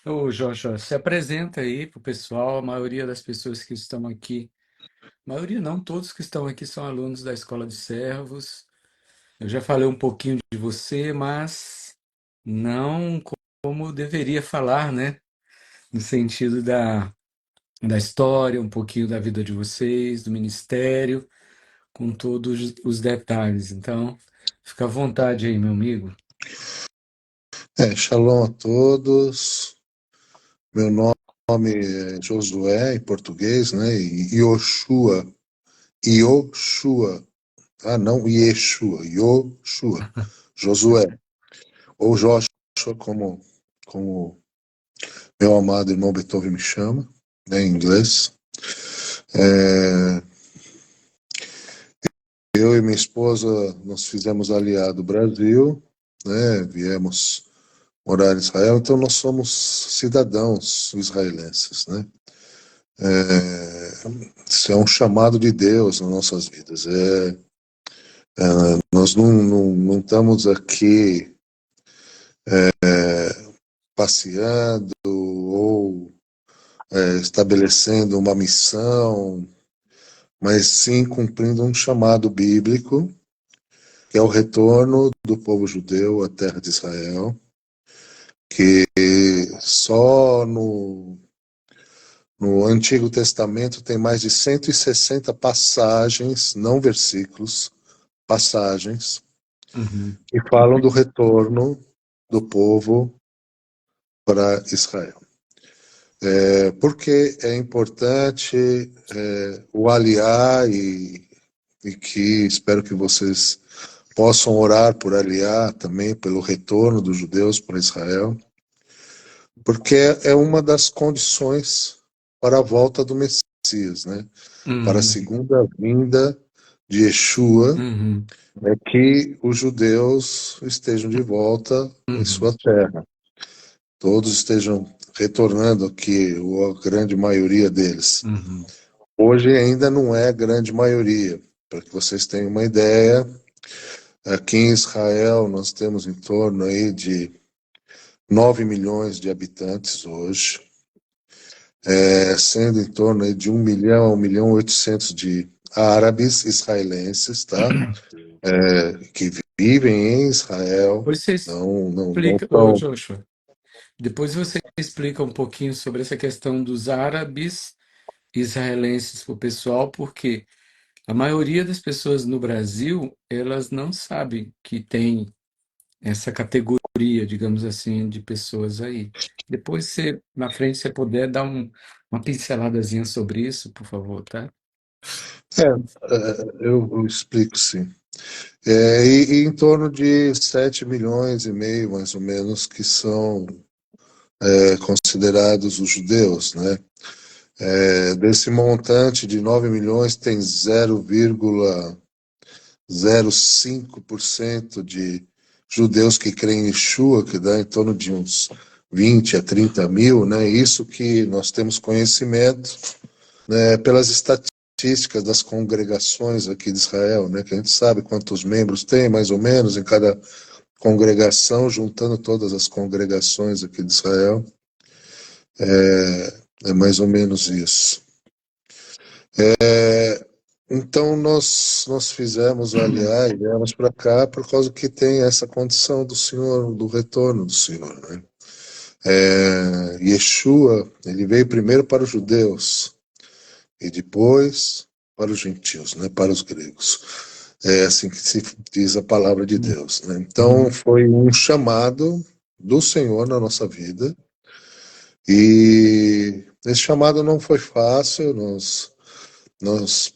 Ô, Joshua, se apresenta aí para o pessoal. A maioria das pessoas que estão aqui, maioria não, todos que estão aqui são alunos da Escola de Servos. Eu já falei um pouquinho de você, mas não como deveria falar, né? No sentido da história, um pouquinho da vida de vocês, do ministério, com todos os detalhes. Então, fica à vontade aí, meu amigo. Shalom a todos. Meu nome é Josué, em português, né? E Yoshua. Ah, não, Yeshua, Yoshua. Josué, ou Joshua, como meu amado irmão Beethoven me chama, né, em inglês. É, eu e minha esposa, nós fizemos aliado Brasil, né? Viemos morar em Israel, então nós somos cidadãos israelenses, né? Isso é um chamado de Deus nas nossas vidas. Nós não estamos aqui passeando ou estabelecendo uma missão, mas sim cumprindo um chamado bíblico, que é o retorno do povo judeu à terra de Israel, que só no Antigo Testamento tem mais de 160 passagens, não versículos, passagens, Uhum. que falam do retorno do povo para Israel. Por que é importante o aliar e que espero que vocês possam orar por aliar também pelo retorno dos judeus para Israel, porque é uma das condições para a volta do Messias, né? Para a Uhum. segunda vinda de Yeshua, Uhum. é que os judeus estejam de volta em Uhum. sua terra. Todos estejam retornando aqui, ou a grande maioria deles. Uhum. Hoje ainda não é a grande maioria. Para que vocês tenham uma ideia, aqui em Israel nós temos em torno aí de 9 milhões de habitantes hoje, sendo em torno aí de 1 milhão, 1 milhão e 800 de árabes israelenses, tá? Que vivem em Israel, Depois você não explica, ô estão. Joshua, depois você explica um pouquinho sobre essa questão dos árabes israelenses para o pessoal, porque a maioria das pessoas no Brasil, elas não sabem que tem essa categoria, digamos assim, de pessoas aí. Depois você, na frente, se você puder dar uma pinceladazinha sobre isso, por favor, tá? Eu explico sim. E em torno de 7 milhões e meio, mais ou menos, que são considerados os judeus, né? Desse montante de 9 milhões, tem 0,05% de judeus que creem em Yeshua, que dá em torno de uns 20 a 30 mil, né? Isso que nós temos conhecimento, né, pelas estatísticas das congregações aqui de Israel, né? Que a gente sabe quantos membros tem, mais ou menos, em cada congregação, juntando todas as congregações aqui de Israel, é mais ou menos isso. Então nós fizemos aliar e viemos para cá por causa que tem essa condição do Senhor, do retorno do Senhor, né? Yeshua, ele veio primeiro para os judeus e depois para os gentios, né? Para os gregos. É assim que se diz a palavra de Deus, né? Então Uhum. foi um chamado do Senhor na nossa vida. E esse chamado não foi fácil, nós,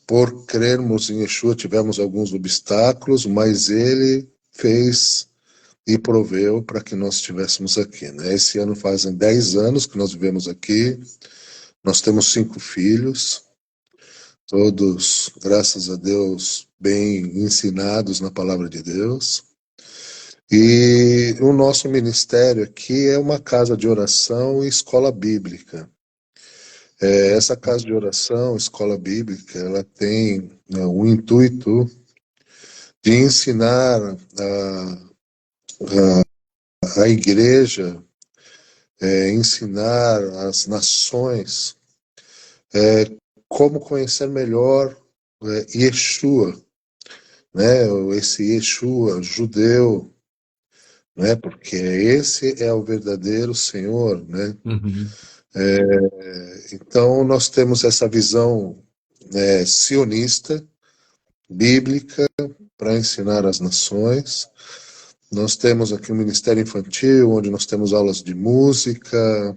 por crermos em Yeshua, tivemos alguns obstáculos, mas ele fez e proveu para que nós estivéssemos aqui, né? Esse ano fazem 10 anos que nós vivemos aqui, nós temos 5 filhos, todos, graças a Deus, bem ensinados na palavra de Deus. E o nosso ministério aqui é uma casa de oração e escola bíblica. Essa casa de oração, escola bíblica, ela tem, né, o intuito de ensinar a igreja ensinar as nações é, como conhecer melhor Yeshua, né? Esse Yeshua judeu, né? Porque esse é o verdadeiro Senhor, né? Uhum. Então nós temos essa visão sionista, bíblica, para ensinar as nações. Nós temos aqui um ministério infantil, onde nós temos aulas de música,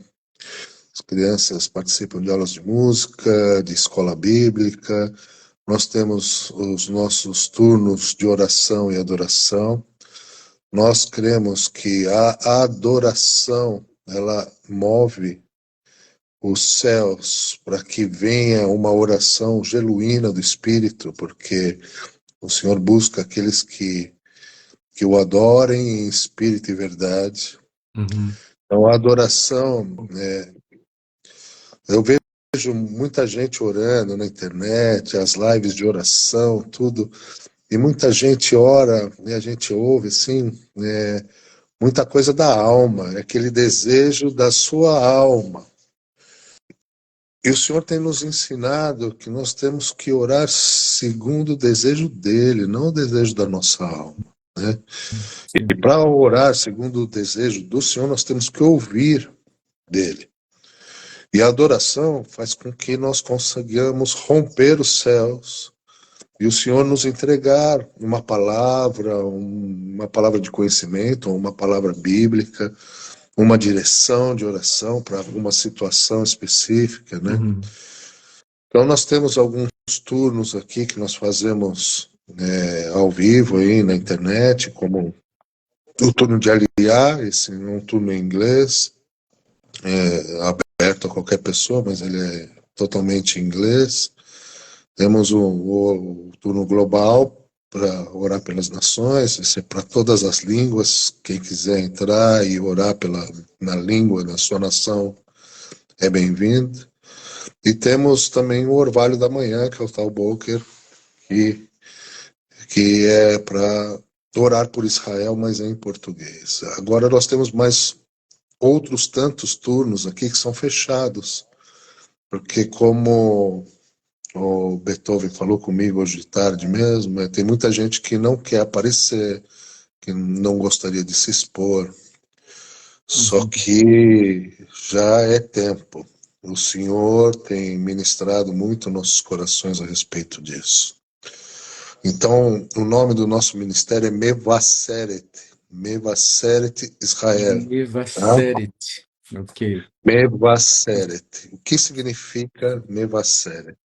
as crianças participam de aulas de música, de escola bíblica. Nós temos os nossos turnos de oração e adoração. Nós cremos que a adoração, ela move os céus para que venha uma oração genuína do Espírito, porque o Senhor busca aqueles que o adorem em espírito e verdade. Uhum. Então, a adoração, eu vejo muita gente orando na internet, as lives de oração, tudo, e muita gente ora, e a gente ouve, assim, muita coisa da alma, é aquele desejo da sua alma. E o Senhor tem nos ensinado que nós temos que orar segundo o desejo dele, não o desejo da nossa alma, né? E Sim. para orar segundo o desejo do Senhor, nós temos que ouvir dele. E a adoração faz com que nós consigamos romper os céus e o Senhor nos entregar uma palavra de conhecimento, uma palavra bíblica, uma direção de oração para alguma situação específica, né? Uhum. Então nós temos alguns turnos aqui que nós fazemos ao vivo aí na internet, como o turno de Aliá, esse é um turno em inglês, aberto a qualquer pessoa, mas ele é totalmente em inglês. Temos o turno global para orar pelas nações, esse é para todas as línguas. Quem quiser entrar e orar na língua da sua nação é bem-vindo. E temos também o Orvalho da Manhã, que é o Tal Boker, que é para orar por Israel, mas é em português. Agora nós temos mais outros tantos turnos aqui que são fechados, porque como o Beethoven falou comigo hoje de tarde mesmo, tem muita gente que não quer aparecer, que não gostaria de se expor, só Uhum. que já é tempo. O Senhor tem ministrado muito nossos corações a respeito disso. Então, o nome do nosso ministério é Mevaseret, Mevaseret Israel. Eva Tá? Seret. Ok. Mevaseret. O que significa Mevaseret?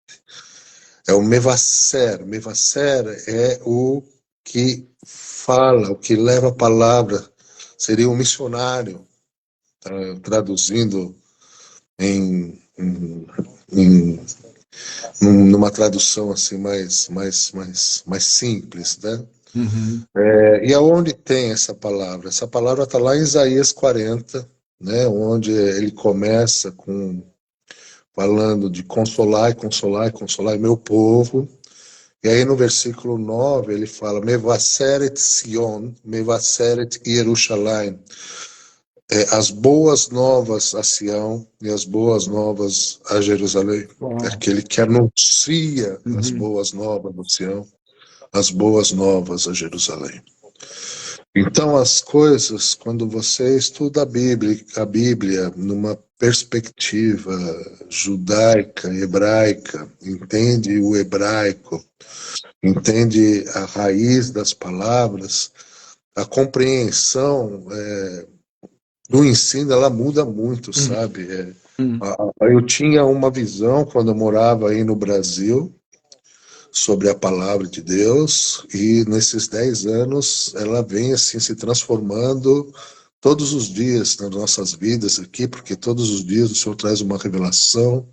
É o Mevasser. Mevasser é o que fala, o que leva a palavra. Seria um missionário, traduzindo em numa tradução assim mais simples, né? Uhum. E aonde tem essa palavra? Essa palavra está lá em Isaías 40, né? Onde ele começa falando de consolar, consolar, consolar meu povo. E aí no versículo 9 ele fala, Mevaseret Sion, Mevaseret Yerushalayim. As boas novas a Sião e as boas novas a Jerusalém. Uau. Aquele que anuncia as Uhum. boas novas a Sião, as boas novas a Jerusalém. Então as coisas, quando você estuda a Bíblia numa perspectiva judaica, hebraica, entende o hebraico, entende a raiz das palavras, a compreensão do ensino, ela muda muito, Uhum. sabe? Uhum. Eu tinha uma visão quando eu morava aí no Brasil sobre a palavra de Deus e nesses 10 anos ela vem assim se transformando todos os dias nas nossas vidas aqui, porque todos os dias o Senhor traz uma revelação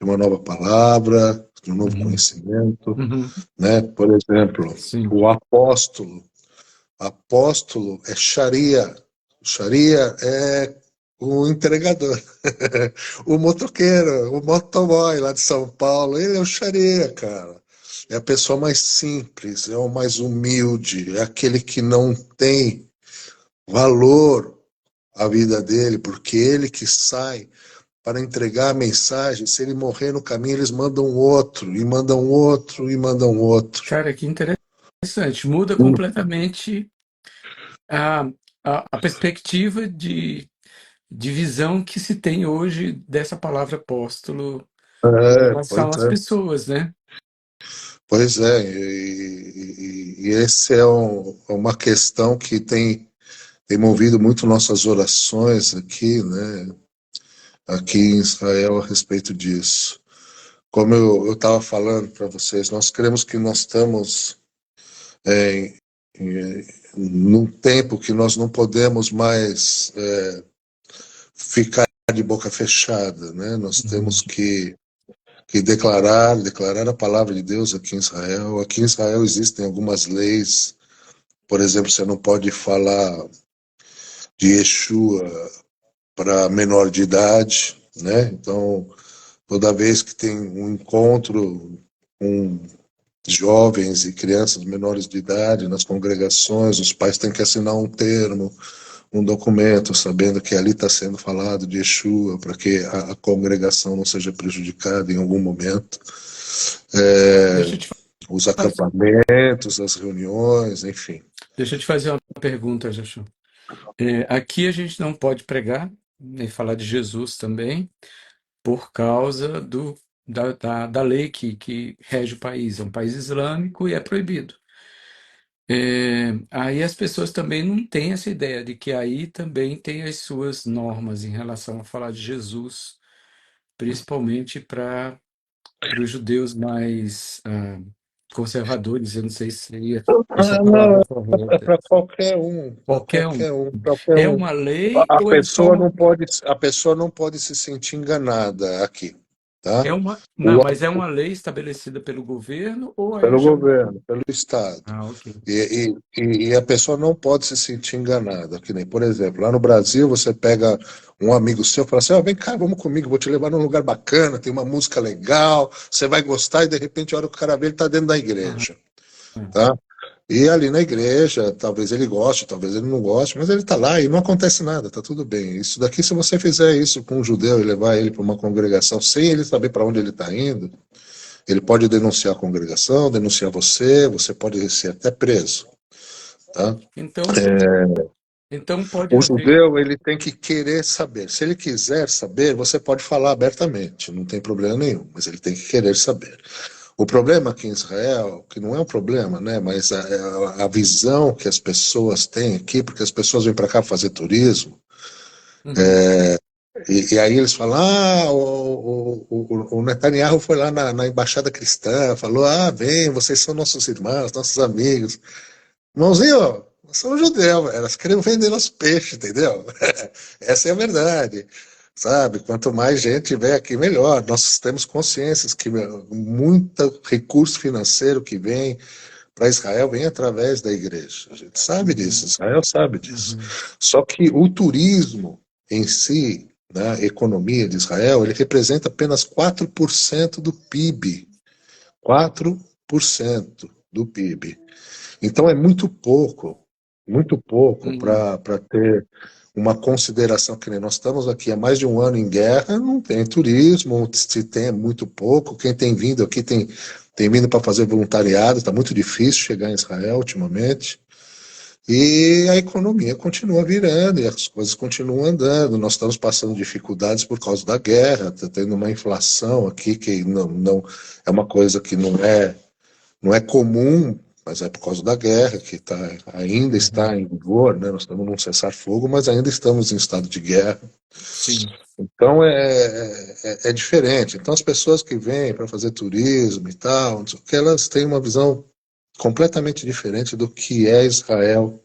de uma nova palavra, de um novo Uhum. conhecimento, Uhum. né? Por exemplo, Sim. o apóstolo é Sharia. O Sharia é o entregador. O motoqueiro, o motoboy lá de São Paulo, ele é o Sharia, cara. É a pessoa mais simples, é o mais humilde, é aquele que não tem valor a vida dele, porque ele que sai para entregar a mensagem. Se ele morrer no caminho, eles mandam outro, e mandam outro, e mandam outro. Cara, que interessante. Muda completamente a, a perspectiva de visão que se tem hoje dessa palavra apóstolo em Pois relação às é. pessoas, né? Pois é, e esse é uma questão que tem movido muito nossas orações aqui, né, aqui em Israel a respeito disso. Como eu estava falando para vocês, nós cremos que nós estamos em, num tempo que nós não podemos mais ficar de boca fechada, né? Nós Uhum. temos que declarar a palavra de Deus aqui em Israel. Aqui em Israel existem algumas leis. Por exemplo, você não pode falar de Yeshua para menor de idade, né? Então, toda vez que tem um encontro com jovens e crianças menores de idade nas congregações, os pais têm que assinar um termo, um documento, sabendo que ali está sendo falado de Yeshua, para que a congregação não seja prejudicada em algum momento. Deixa eu te Os fazer, acampamentos, as reuniões, enfim. deixa eu te fazer uma pergunta, Joshua. Aqui a gente não pode pregar, nem falar de Jesus também, por causa da lei que rege o país. É um país islâmico e é proibido. Aí as pessoas também não têm essa ideia de que aí também tem as suas normas em relação a falar de Jesus, principalmente para os judeus mais conservadores. Eu não sei se seria essa palavra correta. Para qualquer um, para Qualquer um. qualquer um, qualquer É um. uma lei A ou é só pessoa uma. não pode, a pessoa não pode se sentir enganada aqui, tá? Não, O, mas é uma lei estabelecida pelo governo ou aí eu pelo chamo. governo, pelo Estado. Ah, ok. E a pessoa não pode se sentir enganada. Que nem, por exemplo, lá no Brasil, você pega um amigo seu e fala assim: vem cá, vamos comigo, vou te levar num lugar bacana, tem uma música legal, você vai gostar, e de repente, a hora que o cara vê, ele está dentro da Aham. igreja. Tá? E ali na igreja, talvez ele goste, talvez ele não goste, mas ele está lá e não acontece nada, tá tudo bem. Isso daqui, se você fizer isso com um judeu e levar ele para uma congregação sem ele saber para onde ele está indo, ele pode denunciar a congregação, denunciar você, você pode ser até preso, tá? Então, então pode O haver. judeu, ele tem que querer saber. Se ele quiser saber, você pode falar abertamente, não tem problema nenhum, mas ele tem que querer saber. O problema aqui em Israel, que não é um problema, né, mas a visão que as pessoas têm aqui, porque as pessoas vêm para cá fazer turismo, Uhum. e aí eles falam, o Netanyahu foi lá na embaixada cristã, falou, vem, vocês são nossos irmãos, nossos amigos. Irmãozinho, nós somos judeus, elas querem vender nosso peixe, entendeu? Essa é a verdade, sabe? Quanto mais gente tiver aqui, melhor. Nós temos consciências que muito recurso financeiro que vem para Israel vem através da igreja. A gente sabe Uhum. disso, Israel sabe disso. Uhum. Só que o turismo em si, na economia de Israel, ele representa apenas 4% do PIB. 4% do PIB. Então é muito pouco Uhum. para ter uma consideração que nem nós estamos aqui há mais de um ano em guerra, não tem turismo, se tem é muito pouco. Quem tem vindo aqui tem vindo para fazer voluntariado, está muito difícil chegar em Israel ultimamente. E a economia continua virando e as coisas continuam andando. Nós estamos passando dificuldades por causa da guerra, está tendo uma inflação aqui que não é uma coisa que não é comum, mas é por causa da guerra que ainda Uhum. está em vigor, né? Nós estamos num cessar-fogo, mas ainda estamos em estado de guerra. Sim. Então é diferente. Então as pessoas que vêm para fazer turismo e tal, não sei o que, elas têm uma visão completamente diferente do que é Israel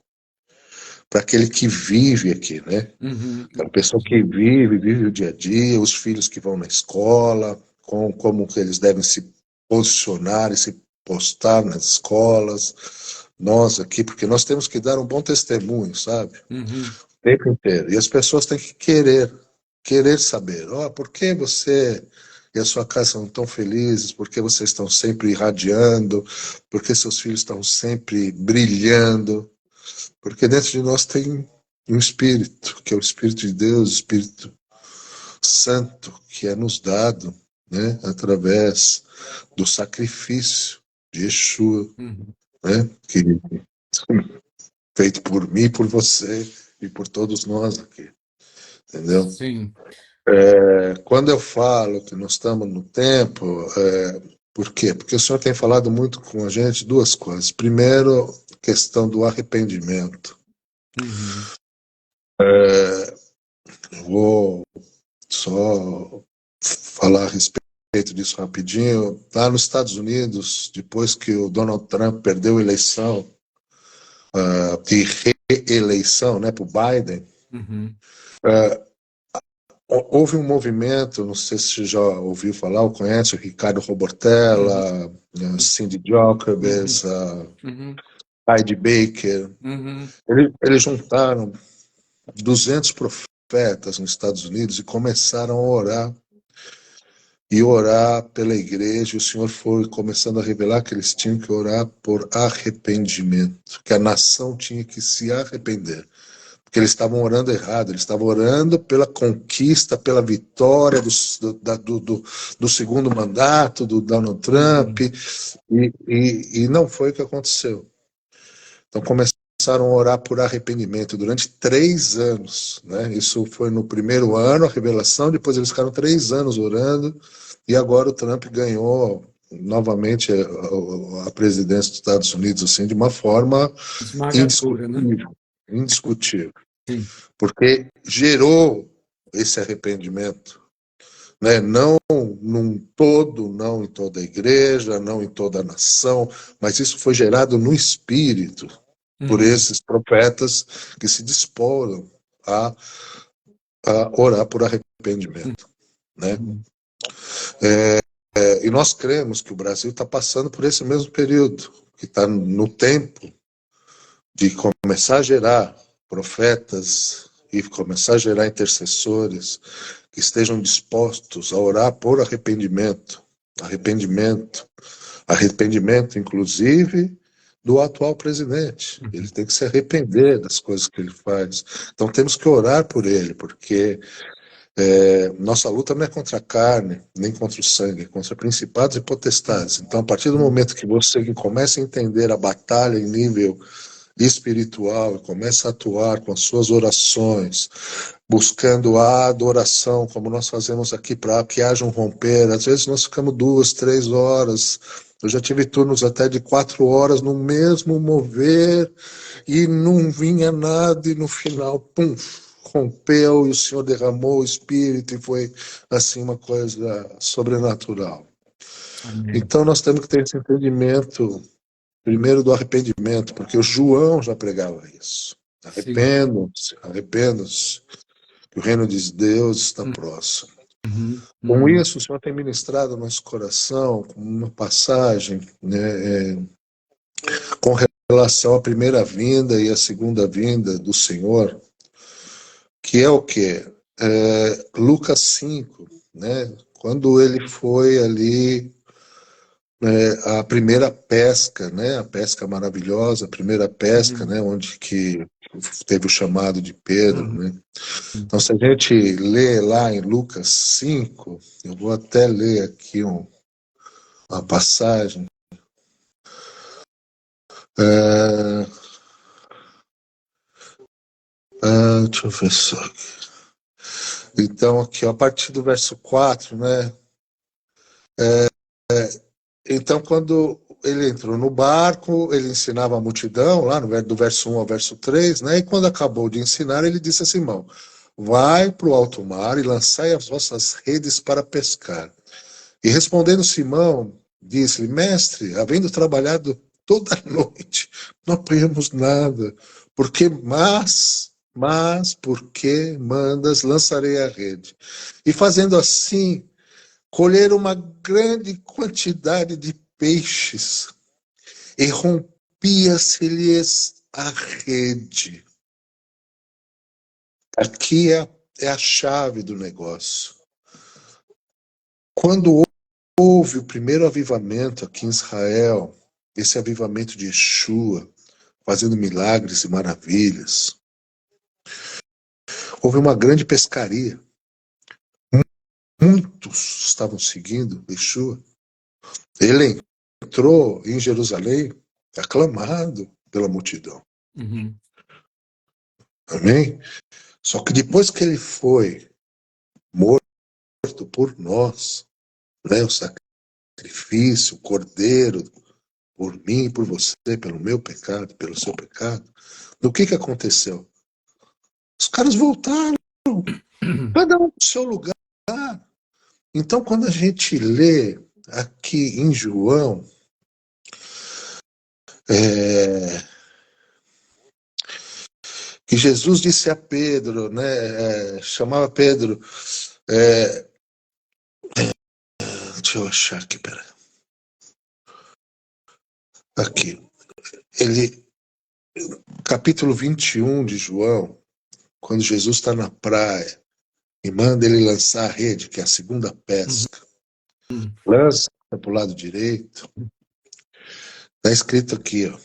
para aquele que vive aqui, né? Uhum. Aquela pessoa que vive o dia a dia, os filhos que vão na escola, como que eles devem se posicionar e se postar nas escolas. Nós aqui, porque nós temos que dar um bom testemunho, sabe? Uhum. O tempo inteiro. E as pessoas têm que querer saber. Por que você e a sua casa são tão felizes? Por que vocês estão sempre irradiando? Por que seus filhos estão sempre brilhando? Porque dentro de nós um Espírito, que é o Espírito de Deus, o Espírito Santo, que é nos dado, né, através do sacrifício de Yeshua, Uhum. né, que feito por mim, por você e por todos nós aqui, entendeu? Sim. Quando eu falo que nós estamos no tempo, por quê? Porque o Senhor tem falado muito com a gente duas coisas. Primeiro, a questão do arrependimento. Uhum. Eu vou só falar a respeito disso rapidinho. Lá nos Estados Unidos, depois que o Donald Trump perdeu a eleição, de reeleição, né, para o Biden, Uhum. houve um movimento, não sei se você já ouviu falar ou conhece, o Ricardo Uhum. Robortella, Cindy Jacobs, Uhum. Uhum. Heidi Baker. Uhum. Eles juntaram 200 profetas nos Estados Unidos e começaram a orar e orar pela igreja. O Senhor foi começando a revelar que eles tinham que orar por arrependimento, que a nação tinha que se arrepender. Porque eles estavam orando errado, eles estavam orando pela conquista, pela vitória do segundo mandato do Donald Trump, Uhum. e não foi o que aconteceu. Então começaram a orar por arrependimento durante 3 anos, né? Isso foi no primeiro ano, a revelação, depois eles ficaram 3 anos orando, e agora o Trump ganhou novamente a presidência dos Estados Unidos, assim, de uma forma Esmagadora, né? indiscutível, indiscutível, Sim. porque gerou esse arrependimento, né? Não num todo, não em toda a igreja, não em toda a nação, mas isso foi gerado no espírito por Uhum. esses profetas que se disporam a, a orar por arrependimento, né? Uhum. E nós cremos que o Brasil está passando por esse mesmo período, que está no tempo de começar a gerar profetas e começar a gerar intercessores que estejam dispostos a orar por arrependimento, arrependimento, arrependimento, inclusive do atual presidente. Ele Uhum. tem que se arrepender das coisas que ele faz. Então temos que orar por ele, porque nossa luta não é contra a carne, nem contra o sangue, é contra principados e potestades. Então, a partir do Uhum. momento que você começa a entender a batalha em nível espiritual e começa a atuar com as suas orações, buscando a adoração, como nós fazemos aqui, para que haja um romper. Às vezes nós ficamos 2, 3 horas. Eu já tive turnos até de 4 horas no mesmo mover e não vinha nada, e no final, pum, rompeu e o Senhor derramou o Espírito e foi assim uma coisa sobrenatural. Amém. Então nós temos que ter esse entendimento primeiro do arrependimento, porque o João já pregava isso. Sim. Arrependam-se, arrependam-se, que o reino de Deus está próximo. Uhum. Com Uhum. isso, o Senhor tem ministrado ao nosso coração com uma passagem, né, com relação à primeira vinda e à segunda vinda do Senhor, que é o quê? Lucas 5, né? Quando ele foi ali, a primeira pesca, né? A pesca maravilhosa, a primeira pesca, Uhum. né? Onde que teve o chamado de Pedro, Uhum. né? Então, se a gente lê lá em Lucas 5, eu vou até ler aqui uma passagem. É, deixa eu ver só. Então, aqui, ó, a partir do verso 4, né? Então, quando ele entrou no barco, ele ensinava a multidão, lá do verso 1 ao verso 3, né? E quando acabou de ensinar, ele disse a Simão: vai para o alto mar e lançai as vossas redes para pescar. E respondendo Simão, disse-lhe: mestre, havendo trabalhado toda a noite, não apanhamos nada, porque porque mandas, lançarei a rede. E fazendo assim, colheram uma grande quantidade de peixes, e rompia-se-lhes a rede. Aqui é a chave do negócio. Quando houve o primeiro avivamento aqui em Israel, esse avivamento de Yeshua, fazendo milagres e maravilhas, Houve uma grande pescaria. Muitos estavam seguindo Yeshua. Ele entrou em Jerusalém aclamado pela multidão. Uhum. Amém? Só que depois que ele foi morto por nós, né, o sacrifício, o cordeiro, por mim, por você, pelo meu pecado, pelo seu pecado, o que aconteceu? Os caras voltaram, cada um no seu lugar. Então, quando a gente lê aqui em João, que Jesus disse a Pedro, né, chamava Pedro, deixa eu achar aqui, peraí. Aqui. Ele, capítulo 21 de João, quando Jesus está na praia e manda ele lançar a rede, que é a segunda pesca, Uhum. lança para o lado direito, está escrito aqui, ó,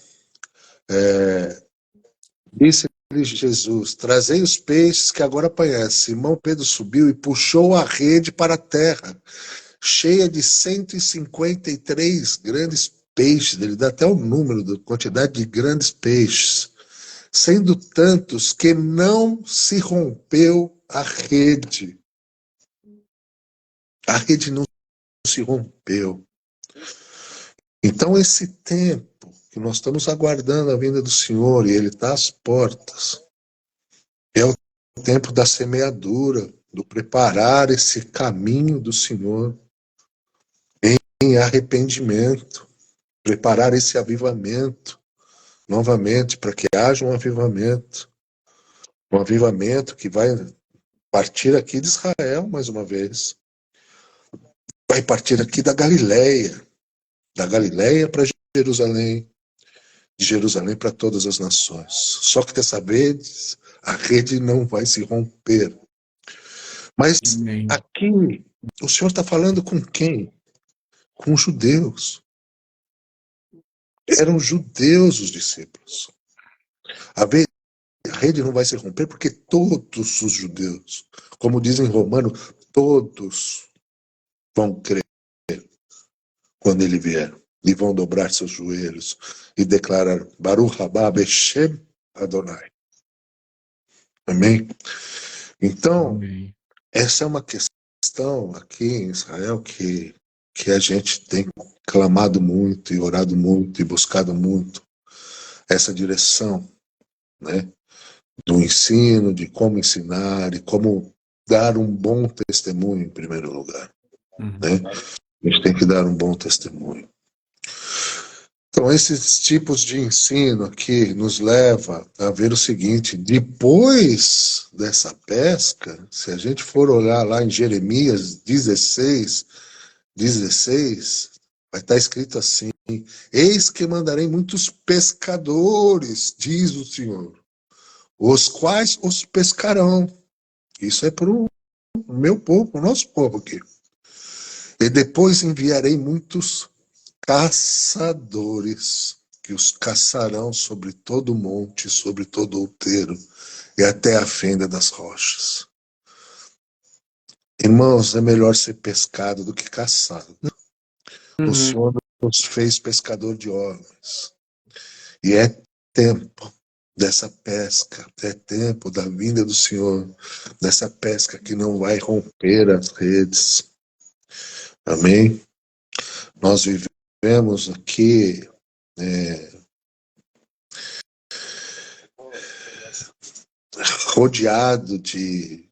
disse-lhe Jesus, trazei os peixes que agora apanhaste. Simão Pedro subiu e puxou a rede para a terra, cheia de 153 grandes peixes. Ele dá até o número da quantidade de grandes peixes, sendo tantos que não se rompeu a rede. A rede não se rompeu. Então, esse tempo que nós estamos aguardando a vinda do Senhor, e Ele está às portas, é o tempo da semeadura, do preparar esse caminho do Senhor em arrependimento, preparar esse avivamento novamente, para que haja um avivamento que vai partir aqui de Israel mais uma vez, vai partir aqui da Galileia para Jerusalém, de Jerusalém para todas as nações. Só que dessa vez a rede não vai se romper. Mas Amém. aqui o Senhor está falando com quem? Com os judeus. Eram judeus os discípulos. A rede não vai se romper porque todos os judeus, como dizem em Romano, todos vão crer quando ele vier e vão dobrar seus joelhos e declarar Baruch haba Beshem Adonai. Amém? Então, Amém. essa é uma questão aqui em Israel que a gente tem clamado muito e orado muito e buscado muito essa direção, né, do ensino, de como ensinar e como dar um bom testemunho em primeiro lugar, Uhum. né? A gente tem que dar um bom testemunho. Então, esses tipos de ensino aqui nos leva a ver o seguinte: depois dessa pesca, se a gente for olhar lá em Jeremias 16, vai estar escrito assim: eis que mandarei muitos pescadores, diz o Senhor, os quais os pescarão. Isso é para o meu povo, o nosso povo aqui. E depois enviarei muitos caçadores, que os caçarão sobre todo o monte, sobre todo o outeiro, e até a fenda das rochas. Irmãos, é melhor ser pescado do que caçado. O Uhum. Senhor nos fez pescador de homens. E é tempo dessa pesca, é tempo da vinda do Senhor, dessa pesca que não vai romper as redes. Amém? Nós vivemos aqui rodeado de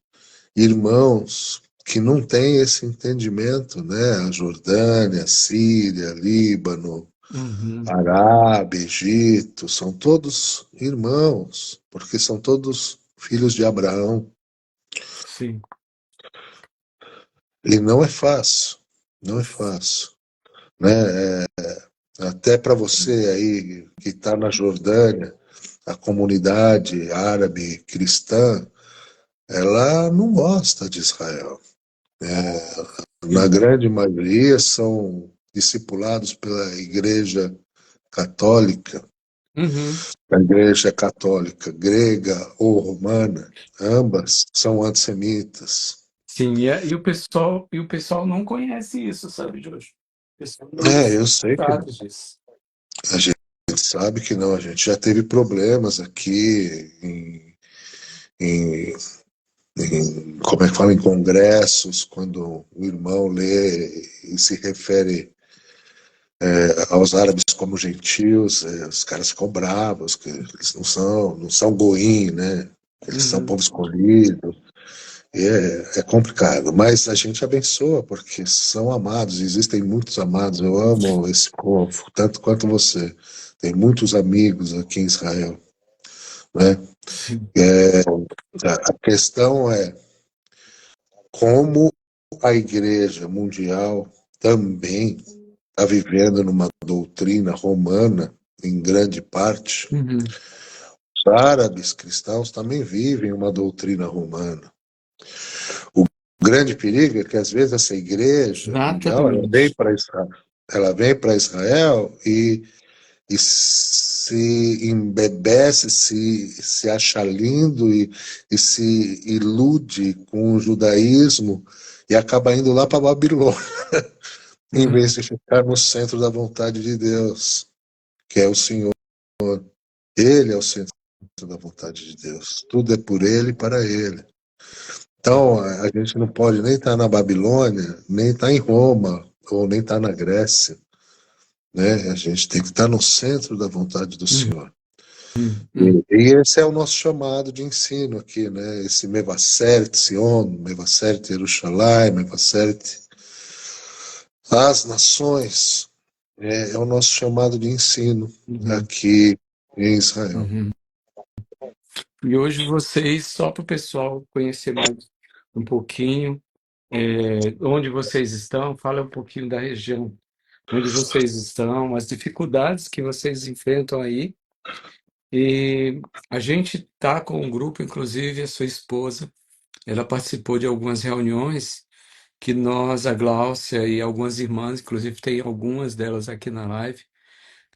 irmãos que não têm esse entendimento, né? A Jordânia, a Síria, Líbano, Uhum. Arábia, Egito, são todos irmãos, porque são todos filhos de Abraão. Sim. E não é fácil, não é fácil, né? Até para você aí que está na Jordânia, a comunidade árabe cristã, ela não gosta de Israel. Na Sim. grande maioria são discipulados pela Igreja Católica, Uhum. A Igreja Católica grega ou romana, ambas são antissemitas. Sim, e o pessoal não conhece isso, sabe, Jorge? O pessoal não É, eu sei que sabe disso. a gente sabe que não, a gente já teve problemas aqui em, como é que fala, em congressos, quando o irmão lê e se refere aos árabes como gentios, os caras ficam bravos, que eles não são goim, né? Eles são Uhum. povo escolhido. E é complicado, mas a gente abençoa porque são amados, existem muitos amados. Eu amo esse povo, tanto quanto você. Tem muitos amigos aqui em Israel, né? Sim. A questão é como a Igreja Mundial também está vivendo numa doutrina romana, em grande parte. Uhum. Os árabes cristãos também vivem uma doutrina romana. O grande perigo é que, às vezes, essa igreja mundial Exatamente. ela vem para Israel e se embebece, se acha lindo e se ilude com o judaísmo e acaba indo lá para Babilônia, em vez Uhum. de ficar no centro da vontade de Deus, que é o Senhor. Ele é o centro da vontade de Deus. Tudo é por ele e para ele. Então, a gente não pode nem estar na Babilônia, nem estar em Roma, ou nem estar na Grécia, né? A gente tem que estar no centro da vontade do Uhum. Senhor. Uhum. E esse é o nosso chamado de ensino aqui, né? Esse Mevaseret Sion, Mevaseret Yerushalayim, Mevaseret as nações, é o nosso chamado de ensino Uhum. aqui em Israel. Uhum. E hoje vocês, só para o pessoal conhecer mais um pouquinho, onde vocês estão, fala um pouquinho da região onde vocês estão, as dificuldades que vocês enfrentam aí. E a gente está com um grupo, inclusive a sua esposa, ela participou de algumas reuniões que nós, a Gláucia e algumas irmãs, inclusive tem algumas delas aqui na live,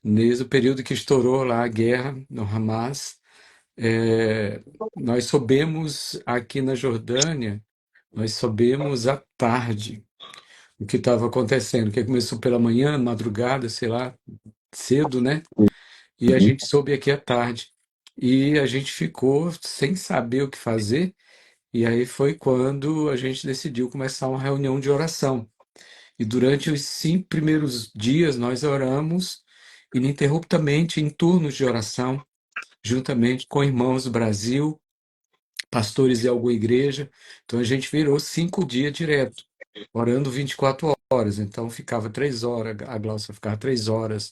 desde o período que estourou lá a guerra no Hamas, é, nós soubemos aqui na Jordânia, nós soubemos à tarde o que estava acontecendo, que começou pela manhã, madrugada, sei lá, cedo, né? E a Uhum. gente soube aqui à tarde. E a gente ficou sem saber o que fazer, e aí foi quando a gente decidiu começar uma reunião de oração. E durante os 5 primeiros dias nós oramos ininterruptamente em turnos de oração, juntamente com irmãos do Brasil, pastores de alguma igreja. Então a gente virou 5 dias direto, orando 24 horas. Então ficava 3 horas, a Glaucia ficava 3 horas,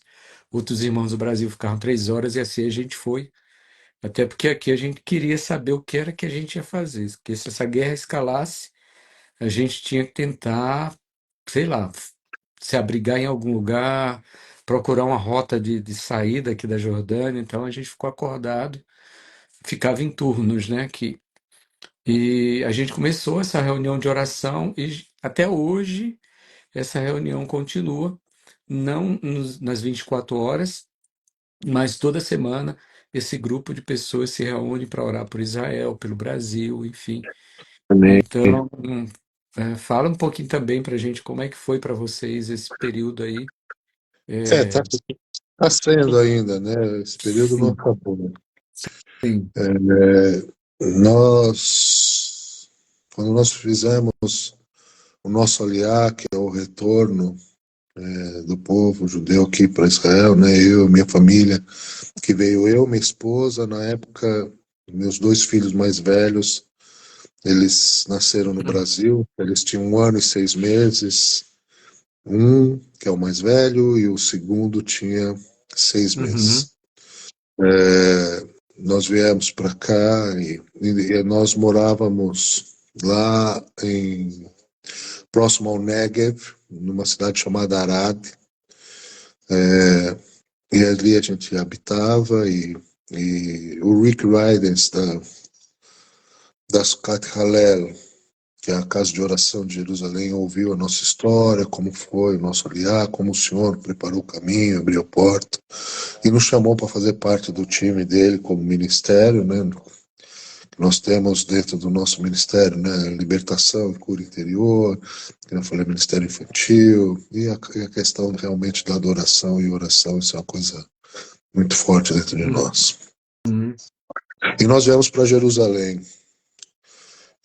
outros irmãos do Brasil ficavam 3 horas, e assim a gente foi. Até porque aqui a gente queria saber o que era que a gente ia fazer. Porque se essa guerra escalasse, a gente tinha que tentar, sei lá, se abrigar em algum lugar, procurar uma rota de saída aqui da Jordânia. Então a gente ficou acordado, ficava em turnos, né? E a gente começou essa reunião de oração e até hoje essa reunião continua, não nas 24 horas, mas toda semana esse grupo de pessoas se reúne para orar por Israel, pelo Brasil, enfim. Amém. Então, fala um pouquinho também para a gente como é que foi para vocês esse período aí. Está É, tá sendo ainda, né? Esse período não sim, acabou. sim. Quando nós fizemos o nosso aliá, que é o retorno do povo judeu aqui para Israel, né? Eu, minha família, que veio eu, minha esposa, na época, meus dois filhos mais velhos, eles nasceram no Brasil, eles tinham 1 ano e 6 meses, um, que é o mais velho, e o segundo tinha 6 meses. Uhum, Nós viemos para cá e nós morávamos lá próximo ao Negev, numa cidade chamada Arad, e ali a gente habitava e o Rick Ryders da Sukkot Hallel, que é a Casa de Oração de Jerusalém, ouviu a nossa história, como foi o nosso aliar, como o Senhor preparou o caminho, abriu a porta, e nos chamou para fazer parte do time dele como ministério, né? Nós temos dentro do nosso ministério, né, libertação e cura interior, que eu falei, ministério infantil, e a questão realmente da adoração e oração, isso é uma coisa muito forte dentro de nós. Uhum. E nós viemos para Jerusalém.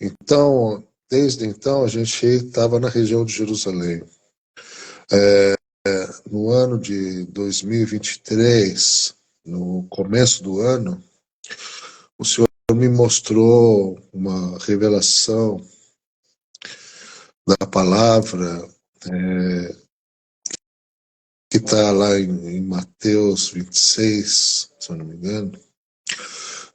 Então, desde então, a gente estava na região de Jerusalém. No ano de 2023, no começo do ano, o Senhor me mostrou uma revelação da palavra que está lá em Mateus 26, se eu não me engano,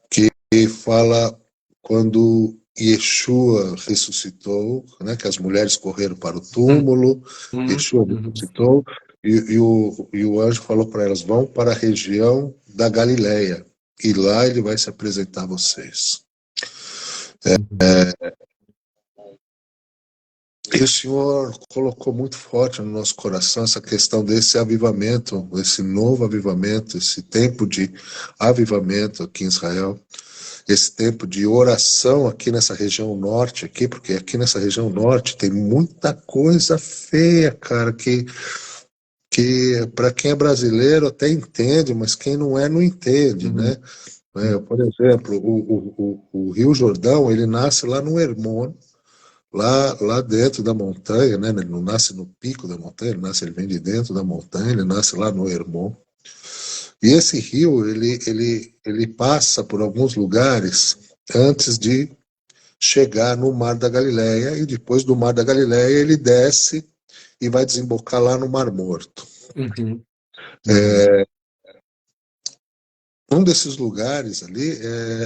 que fala quando Yeshua ressuscitou, né, que as mulheres correram para o túmulo, Uhum. Yeshua Uhum. ressuscitou, e o anjo falou para elas, vão para a região da Galileia, e lá ele vai se apresentar a vocês. Uhum. E o Senhor colocou muito forte no nosso coração essa questão desse avivamento, esse novo avivamento, esse tempo de avivamento aqui em Israel, esse tempo de oração aqui nessa região norte, aqui, porque aqui nessa região norte tem muita coisa feia, cara, que para quem é brasileiro até entende, mas quem não é, não entende, Uhum. né? Por exemplo, o Rio Jordão, ele nasce lá no Hermon, lá dentro da montanha, né? Ele não nasce no pico da montanha, ele vem de dentro da montanha, ele nasce lá no Hermon. E esse rio, ele passa por alguns lugares antes de chegar no Mar da Galileia, e depois do Mar da Galileia ele desce e vai desembocar lá no Mar Morto. Uhum. Uhum. Um desses lugares ali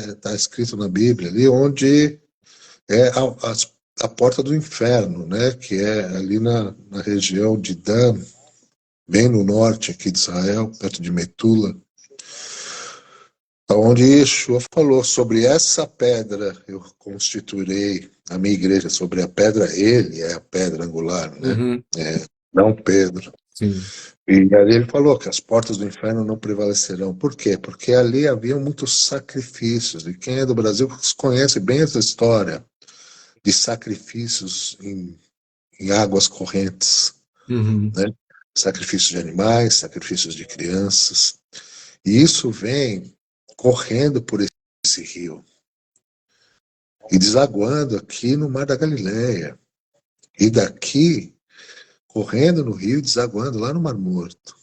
está escrito na Bíblia, ali onde é a porta do inferno, né? Que é ali na região de Dan, bem no norte aqui de Israel, perto de Metula, onde Yeshua falou sobre essa pedra, eu constituirei a minha igreja, sobre a pedra, ele é a pedra angular, né? Uhum. Não Pedro. Sim. E ali ele falou que as portas do inferno não prevalecerão. Por quê? Porque ali havia muitos sacrifícios, e quem é do Brasil conhece bem essa história de sacrifícios em águas correntes, Uhum. né? Sacrifícios de animais, sacrifícios de crianças. E isso vem correndo por esse rio e desaguando aqui no Mar da Galileia. E daqui, correndo no rio, desaguando lá no Mar Morto.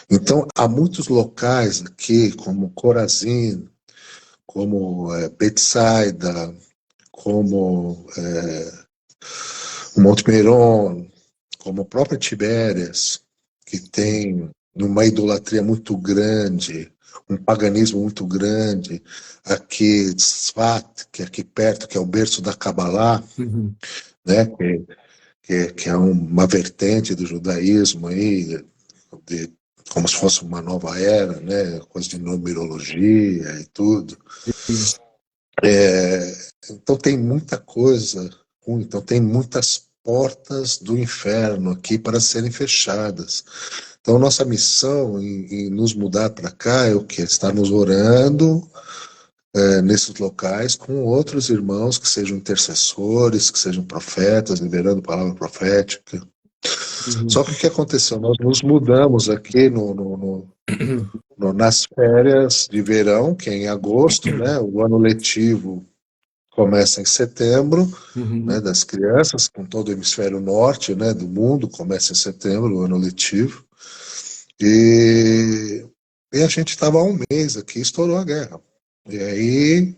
Então, há muitos locais aqui, como Corazim, como Betsaida, como Monte Meron, como a própria Tibérias, que tem uma idolatria muito grande, um paganismo muito grande, aqui Tzfat, que é aqui perto, que é o berço da Kabbalah, Uhum. né, que é uma vertente do judaísmo aí, de, como se fosse uma nova era, né, coisa de numerologia e tudo. Sim. Então tem muita coisa ruim, então tem muitas portas do inferno aqui para serem fechadas. Então nossa missão em nos mudar para cá é o que? Estarmos orando nesses locais com outros irmãos que sejam intercessores, que sejam profetas, liberando palavra profética. Uhum. Só que o que aconteceu? Nós nos mudamos aqui nas férias de verão, que é em agosto, né? O ano letivo começa em setembro, né, Uhum. das crianças, com todo o hemisfério norte, né, do mundo, começa em setembro, o ano letivo. E, e a gente estava há um mês aqui, estourou a guerra. E aí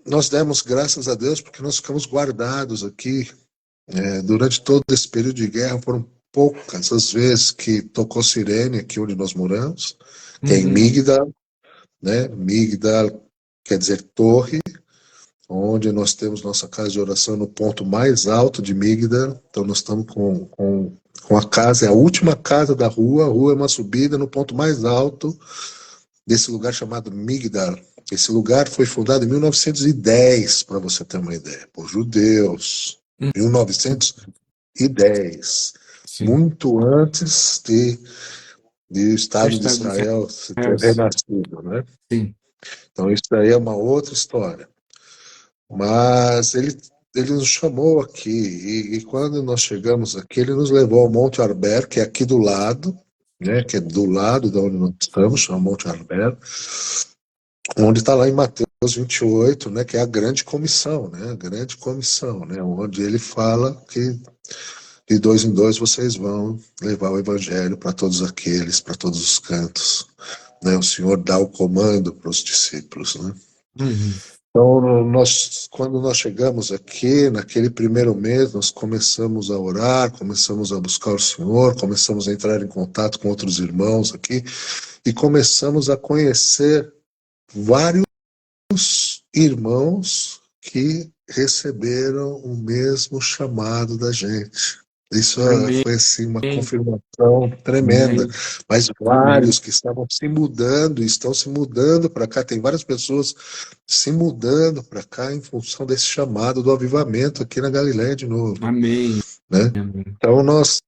nós demos graças a Deus porque nós ficamos guardados aqui. Durante todo esse período de guerra foram poucas as vezes que tocou sirene aqui onde nós moramos, que é em Uhum. Migdal, né? Migdal quer dizer torre, onde nós temos nossa casa de oração no ponto mais alto de Migdal. Então nós estamos com a casa, é a última casa da rua, a rua é uma subida no ponto mais alto desse lugar chamado Migdal. Esse lugar foi fundado em 1910, para você ter uma ideia, por judeus. Hum, 1910, sim. muito antes de o O Estado de Estado de Israel se ter Israel, renascido, né? sim. Então isso daí é uma outra história. Mas ele nos chamou aqui, e quando nós chegamos aqui, ele nos levou ao Monte Arber, que é aqui do lado, né, que é do lado de onde nós estamos, chama Monte Arber, onde está lá em Mateus 28, né, que é a grande comissão, né, a grande comissão, né, onde ele fala que de dois em dois vocês vão levar o evangelho para todos aqueles, para todos os cantos, né, o Senhor dá o comando para os discípulos, né. Uhum, Então, quando nós chegamos aqui, naquele primeiro mês, nós começamos a orar, começamos a buscar o Senhor, começamos a entrar em contato com outros irmãos aqui e começamos a conhecer vários irmãos que receberam o mesmo chamado da gente. Isso amém, foi assim uma confirmação tremenda. amém, Mas amém, vários que estavam se mudando, estão se mudando para cá. Tem várias pessoas se mudando para cá em função desse chamado do avivamento aqui na Galiléia de novo, amém, né? amém. Então nós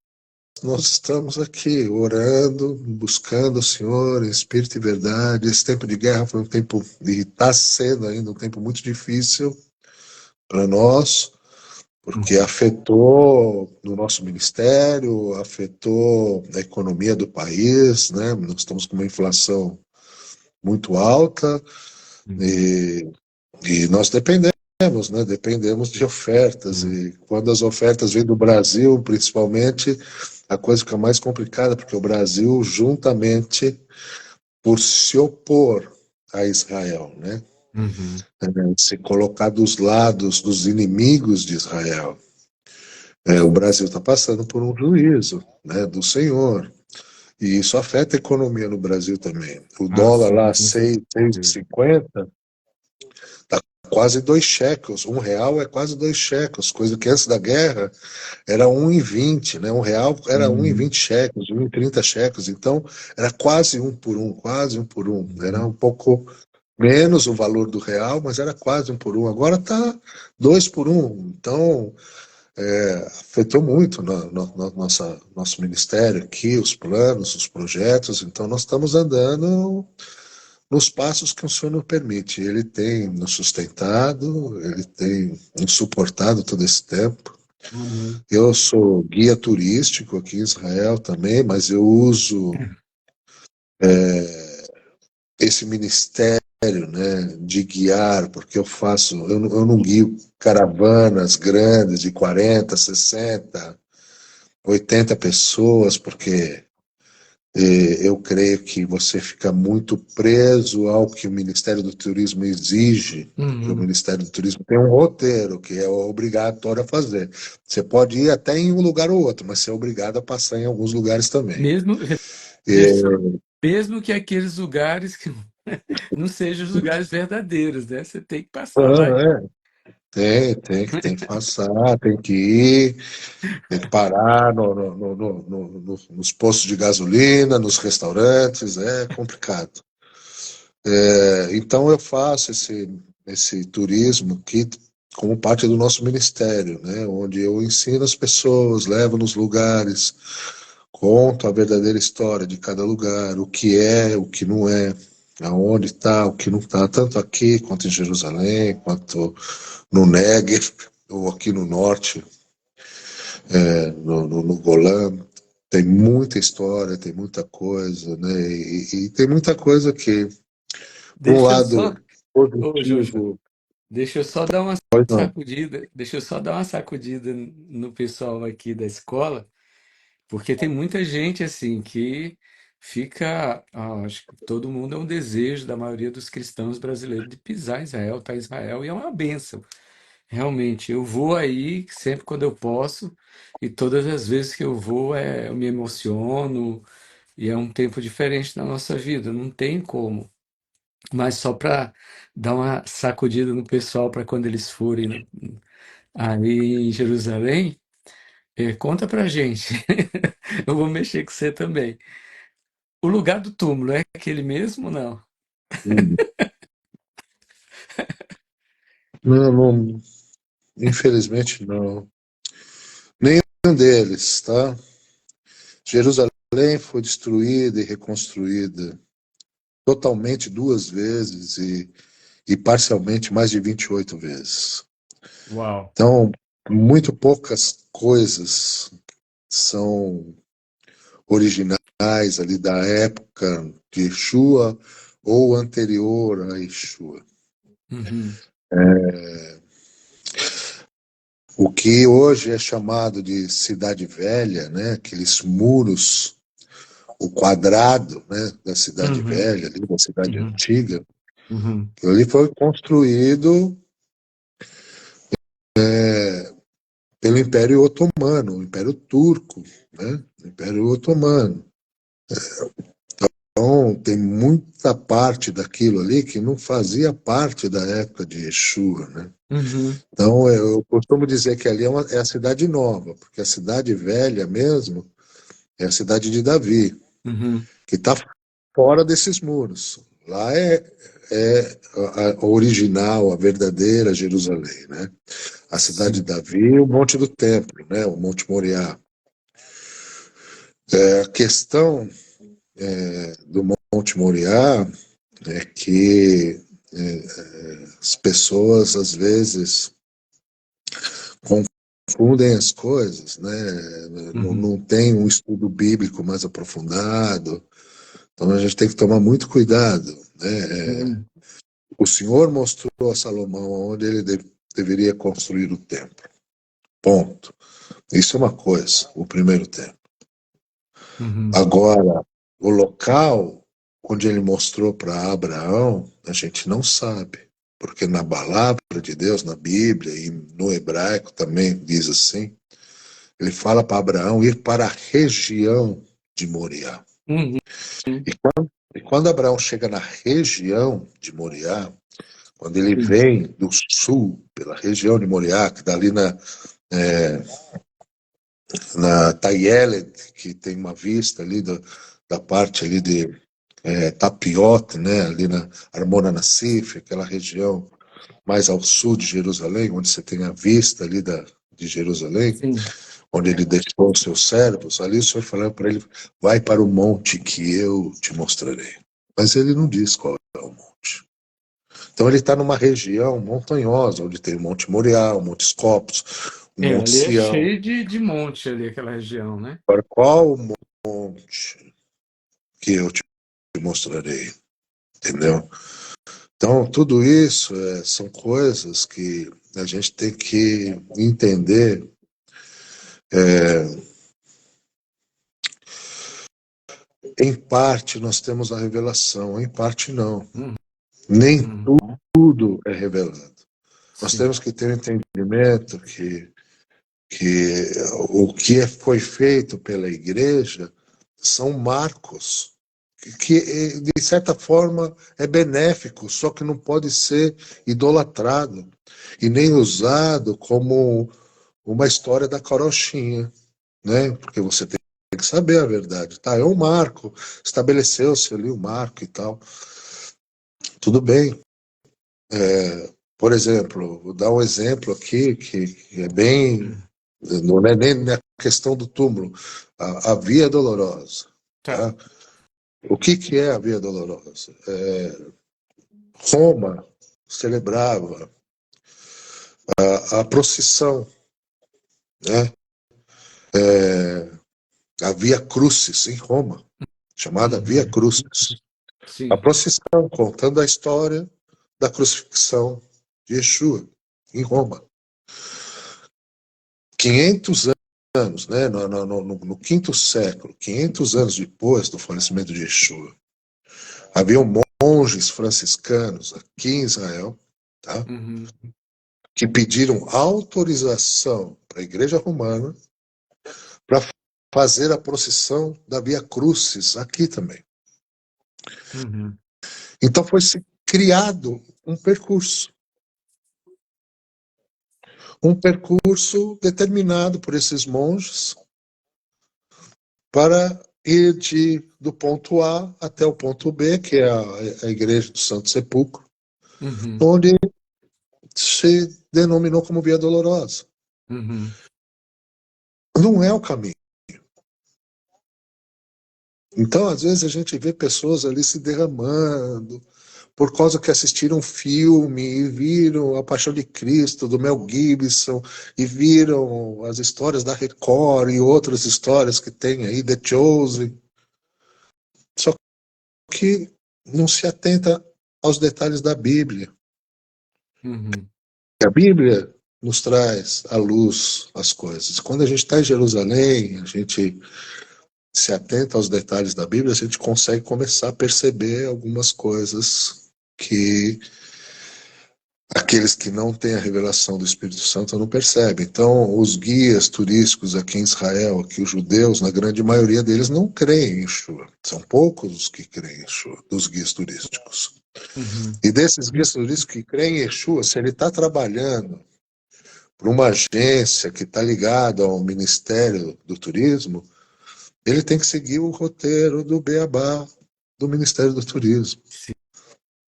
estamos aqui orando, buscando o Senhor em espírito e verdade. Esse tempo de guerra foi um tempo, e está sendo ainda um tempo muito difícil para nós, porque afetou no nosso ministério, afetou a economia do país, né? Nós estamos com uma inflação muito alta Uhum, e nós dependemos, né? Dependemos de ofertas, uhum, e quando as ofertas vêm do Brasil, principalmente, a coisa fica mais complicada, porque o Brasil, juntamente, por se opor a Israel, né? uhum. Se colocar dos lados dos inimigos de Israel. O Brasil está passando por um juízo, né, do Senhor. E isso afeta a economia no Brasil também. O Ah, dólar sim, lá, com 6, certeza. 6,50, tá quase 2 shekels. R$ 1 é quase 2 shekels, coisa que antes da guerra era 1,20, né? R$ 1 era um e Uhum, vinte shekels, 1,30 shekels. Então, era quase um por um, quase um por um. Era uhum. um pouco menos o valor do real, mas era quase um por um. Agora está 2 por 1. Então, afetou muito nosso ministério aqui, os planos, os projetos. Então, nós estamos andando nos passos que o Senhor nos permite. Ele tem nos sustentado, ele tem nos suportado todo esse tempo. Amém. Eu sou guia turístico aqui em Israel também, mas eu uso esse ministério, né, de guiar, porque eu não guio caravanas grandes de 40, 60, 80 pessoas, porque eu creio que você fica muito preso ao que o Ministério do Turismo exige, porque o Uhum. Ministério do Turismo tem um roteiro que é obrigatório a fazer. Você pode ir até em um lugar ou outro, mas você é obrigado a passar em alguns lugares também. Mesmo, deixa eu só- mesmo que aqueles lugares que não sejam os lugares verdadeiros, né? Você tem que passar lá. É, tem que passar, tem que ir, tem que parar nos postos de gasolina, nos restaurantes, é complicado. Então eu faço esse turismo aqui como parte do nosso ministério, né? Onde eu ensino as pessoas, levo nos lugares, conto a verdadeira história de cada lugar, o que é, o que não é, aonde está, o que não está, tanto aqui quanto em Jerusalém, quanto no Néguev, ou aqui no norte, no Golã. Tem muita história, tem muita coisa, né? E tem muita coisa que, por um Deixa eu só, lado ô Joshua, positivo, deixa eu só dar uma pois não. sacudida, deixa eu só dar uma sacudida no pessoal aqui da escola, porque tem muita gente assim que fica, acho que todo mundo é um desejo da maioria dos cristãos brasileiros de pisar em Israel, estar em Israel, e é uma bênção. Realmente, eu vou aí sempre quando eu posso, e todas as vezes que eu vou, eu me emociono, e é um tempo diferente na nossa vida, não tem como. Mas só para dar uma sacudida no pessoal para quando eles forem aí em Jerusalém, conta pra gente. Eu vou mexer com você também. O lugar do túmulo é aquele mesmo, ou não? Hum. Não, não, infelizmente não. Nenhum deles, tá? Jerusalém foi destruída e reconstruída totalmente duas vezes e parcialmente mais de 28 vezes. Uau. Então, muito poucas coisas são originais ali da época de Yeshua ou anterior a Yeshua. Uhum. O que hoje é chamado de Cidade Velha, né, aqueles muros, o quadrado, né, da Cidade Uhum. Velha, ali, da Cidade Uhum. Antiga, Uhum. ele foi construído pelo Império Otomano, o Império Turco, né, o Império Otomano. Então, tem muita parte daquilo ali que não fazia parte da época de Yeshua, né? Uhum. Então, eu costumo dizer que ali é a cidade nova, porque a cidade velha mesmo é a cidade de Davi, Uhum. que está fora desses muros. Lá é a original, a verdadeira Jerusalém, né? A cidade de Sim. Davi e o Monte do Templo, né? O Monte Moriá. A questão do Monte Moriá é que as pessoas às vezes confundem as coisas, né? Não, Uhum. não tem um estudo bíblico mais aprofundado, então a gente tem que tomar muito cuidado, né? Uhum. O Senhor mostrou a Salomão onde ele deveria construir o templo. Ponto. Isso é uma coisa, o primeiro templo. Uhum. Agora, o local onde ele mostrou para Abraão, a gente não sabe. Porque na palavra de Deus, na Bíblia e no hebraico também diz assim, ele fala para Abraão ir para a região de Moriá. Uhum. E quando Abraão chega na região de Moriá, quando ele Sim. vem do sul, pela região de Moriá, que dá ali na Tayeled, que tem uma vista ali da parte ali de Tapiote, né, ali na Armona Nassif, aquela região mais ao sul de Jerusalém, onde você tem a vista ali de Jerusalém, Sim. onde ele deixou os seus servos, ali o Senhor falou para ele, vai para o monte que eu te mostrarei. Mas ele não diz qual é o monte. Então ele está numa região montanhosa, onde tem o Monte Moriá, o Monte Scopus, o É, Monte ali é Sião. cheio de monte ali, aquela região, né? Para qual monte que eu te mostrarei? Entendeu? Então, tudo isso são coisas que a gente tem que entender. Em parte nós temos a revelação, em parte não. Uhum. Nem Uhum. tudo é revelado. Nós Sim. temos que ter um entendimento que o que foi feito pela igreja são marcos, que de certa forma é benéfico, só que não pode ser idolatrado e nem usado como uma história da carochinha, né? Porque você tem que saber a verdade, tá? É um marco, estabeleceu-se ali o marco e tal. Tudo bem. Por exemplo, vou dar um exemplo aqui que é bem. Uhum. Não é nem na questão do túmulo, a Via Dolorosa. Tá. Tá? O que é a Via Dolorosa? Roma celebrava a procissão, né? A Via Crucis em Roma, chamada Via Uhum. Crucis. A Sim. procissão contando a história da crucifixão de Yeshua em Roma. 500 anos, né, no quinto século, 500 anos depois do falecimento de Yeshua, haviam monges franciscanos aqui em Israel, tá, Uhum. que pediram autorização para a Igreja Romana para fazer a procissão da Via Crucis aqui também. Uhum. Então foi se criado um percurso determinado por esses monges para ir do ponto A até o ponto B, que é a Igreja do Santo Sepulcro, Uhum. onde se denominou como Via Dolorosa. Uhum. Não é o caminho. Então, às vezes, a gente vê pessoas ali se derramando por causa que assistiram um filme e viram A Paixão de Cristo, do Mel Gibson, e viram as histórias da Record e outras histórias que tem aí, The Chosen. Só que não se atenta aos detalhes da Bíblia. Uhum. A Bíblia nos traz à luz as coisas. Quando a gente está em Jerusalém, a gente se atenta aos detalhes da Bíblia, a gente consegue começar a perceber algumas coisas que aqueles que não têm a revelação do Espírito Santo não percebem. Então, os guias turísticos aqui em Israel, aqui os judeus, na grande maioria deles não creem em Yeshua. São poucos os que creem em Yeshua, dos guias turísticos. Uhum. E desses guias turísticos que creem em Yeshua, se ele está trabalhando para uma agência que está ligada ao Ministério do Turismo, ele tem que seguir o roteiro do Beabá do Ministério do Turismo. Sim.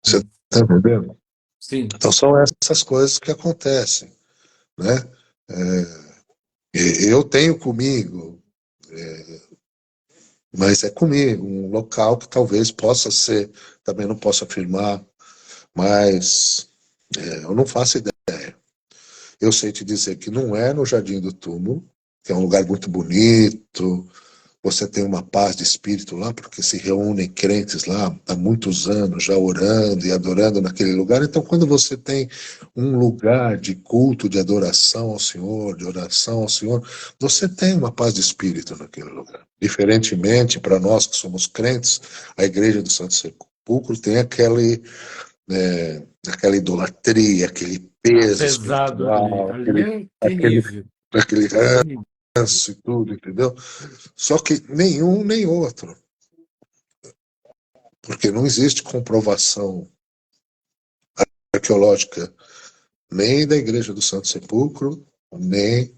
Você está entendendo? Sim. Então são essas coisas que acontecem, né? Eu tenho comigo, mas é comigo, um local que talvez possa ser, também não posso afirmar, mas eu não faço ideia. Eu sei te dizer que não é no Jardim do Túmulo, que é um lugar muito bonito, você tem uma paz de espírito lá, porque se reúnem crentes lá há muitos anos, já orando e adorando naquele lugar. Então, quando você tem um lugar de culto, de adoração ao Senhor, de oração ao Senhor, você tem uma paz de espírito naquele lugar. Diferentemente, para nós que somos crentes, a Igreja do Santo Sepulcro tem aquela idolatria, aquele peso Pesado ali. espiritual, Ali é aquele, terrível. aquele Terrível. ranço e tudo, entendeu? Só que nenhum nem outro, porque não existe comprovação arqueológica nem da Igreja do Santo Sepulcro, nem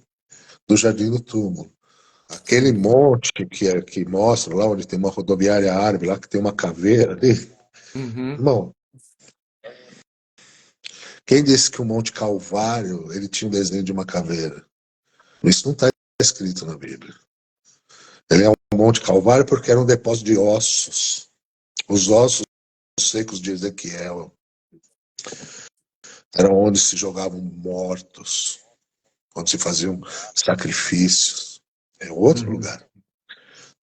do Jardim do Túmulo. Aquele Sim. monte que mostra lá onde tem uma rodoviária árabe, lá que tem uma caveira ali. Uhum. Irmão, quem disse que o Monte Calvário ele tinha um desenho de uma caveira? Isso não está escrito na Bíblia. Ele é um Monte Calvário porque era um depósito de ossos. Os ossos secos de Ezequiel eram onde se jogavam mortos, onde se faziam sacrifícios. É outro Uhum. lugar.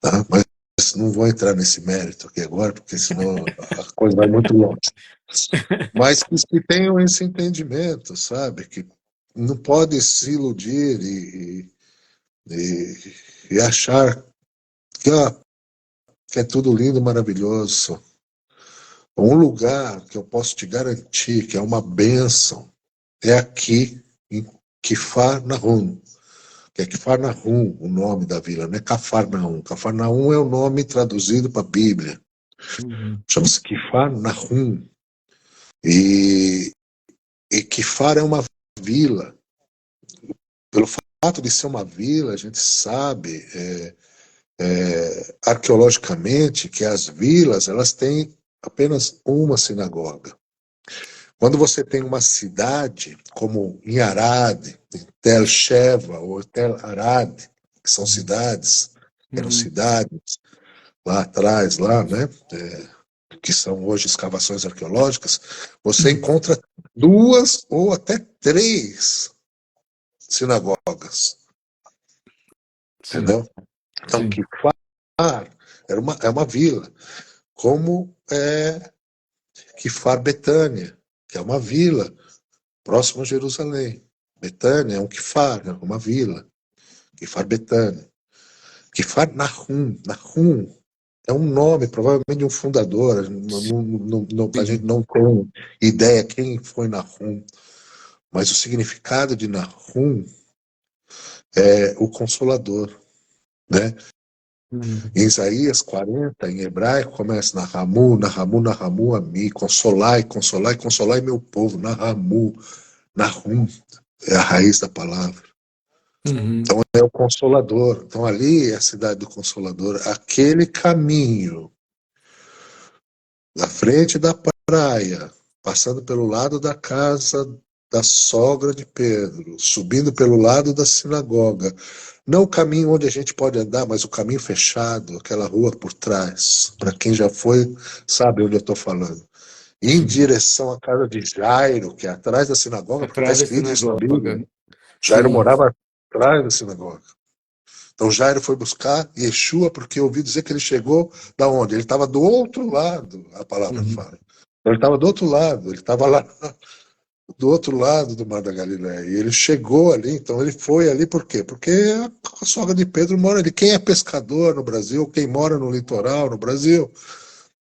Tá? Mas não vou entrar nesse mérito aqui agora, porque senão a coisa vai muito longe. Mas que tenham esse entendimento, sabe? Que não pode se iludir e achar que, que é tudo lindo, maravilhoso. Um lugar que eu posso te garantir que é uma bênção é aqui, em Quifarnaum, que é Quifarnaum o nome da vila, não é Cafarnaum. Cafarnaum é o nome traduzido para a Bíblia. Uhum. Chama-se Quifarnaum. E, e Quifar é uma vila. Pelo fato de ser uma vila, a gente sabe arqueologicamente que as vilas elas têm apenas uma sinagoga. Quando você tem uma cidade como em Arad, em Tel Sheva ou Tel Arad, que são cidades, eram Uhum. cidades lá atrás, lá, né, que são hoje escavações arqueológicas, você encontra duas ou até três sinagogas, Sim. entendeu? Então, Sim. Kfar é uma vila, como é Kfar Betânia, que é uma vila próximo a Jerusalém. Betânia é um Kfar, é uma vila. Kfar Betânia. Kfar Nahum. Nahum é um nome, provavelmente, de um fundador. A gente Sim. não tem ideia quem foi Nahum. Mas o significado de Nahum é o Consolador. Né? Uhum. Em Isaías 40, em hebraico, começa Nahamu, Nahamu, Nahamu, Ami, consolai, consolai, consolai meu povo, Nahamu, Nahum, é a raiz da palavra. Uhum. Então é o Consolador. Então ali é a cidade do Consolador. Aquele caminho da frente da praia, passando pelo lado da casa da sogra de Pedro, subindo pelo lado da sinagoga. Não o caminho onde a gente pode andar, mas o caminho fechado, aquela rua por trás. Para quem já foi, sabe onde eu estou falando. Em Sim. direção à casa de Jairo, que é atrás da sinagoga, porque está Atrás da escrito isso na Bíblia, sinagoga. né? Jairo Sim. morava atrás da sinagoga. Então Jairo foi buscar Yeshua porque eu ouvi dizer que ele chegou da onde? Ele estava do outro lado, a palavra Uhum. fala. Ele estava do outro lado, ele estava lá do outro lado do Mar da Galileia. E ele chegou ali, então ele foi ali por quê? Porque a sogra de Pedro mora ali. Quem é pescador no Brasil, quem mora no litoral no Brasil,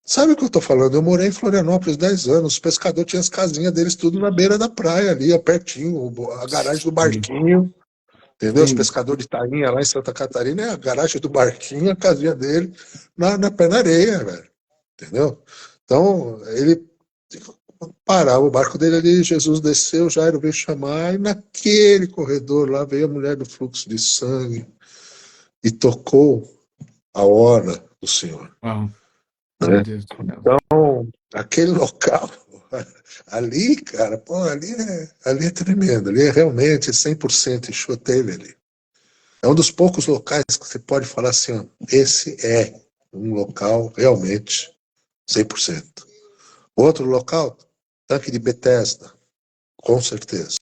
sabe o que eu estou falando? Eu morei em Florianópolis 10 anos, os pescadores tinham as casinhas deles tudo na beira da praia ali, ó, pertinho, a garagem do Sim. barquinho. Entendeu? Os Sim. pescadores de tainha lá em Santa Catarina, é a garagem do barquinho, a casinha dele, na pé na areia, velho. Entendeu? Então, ele parava o barco dele ali, Jesus desceu, Jairo veio chamar, e naquele corredor lá veio a mulher do fluxo de sangue e tocou a hora do Senhor. Uau. Meu Né? Deus do céu. Então, aquele local, ali, cara, pô, ali é tremendo, ali é realmente 100% enxoteiro ali. É um dos poucos locais que você pode falar assim, ó, esse é um local realmente 100%. Outro local, Tanque de Bethesda, com certeza.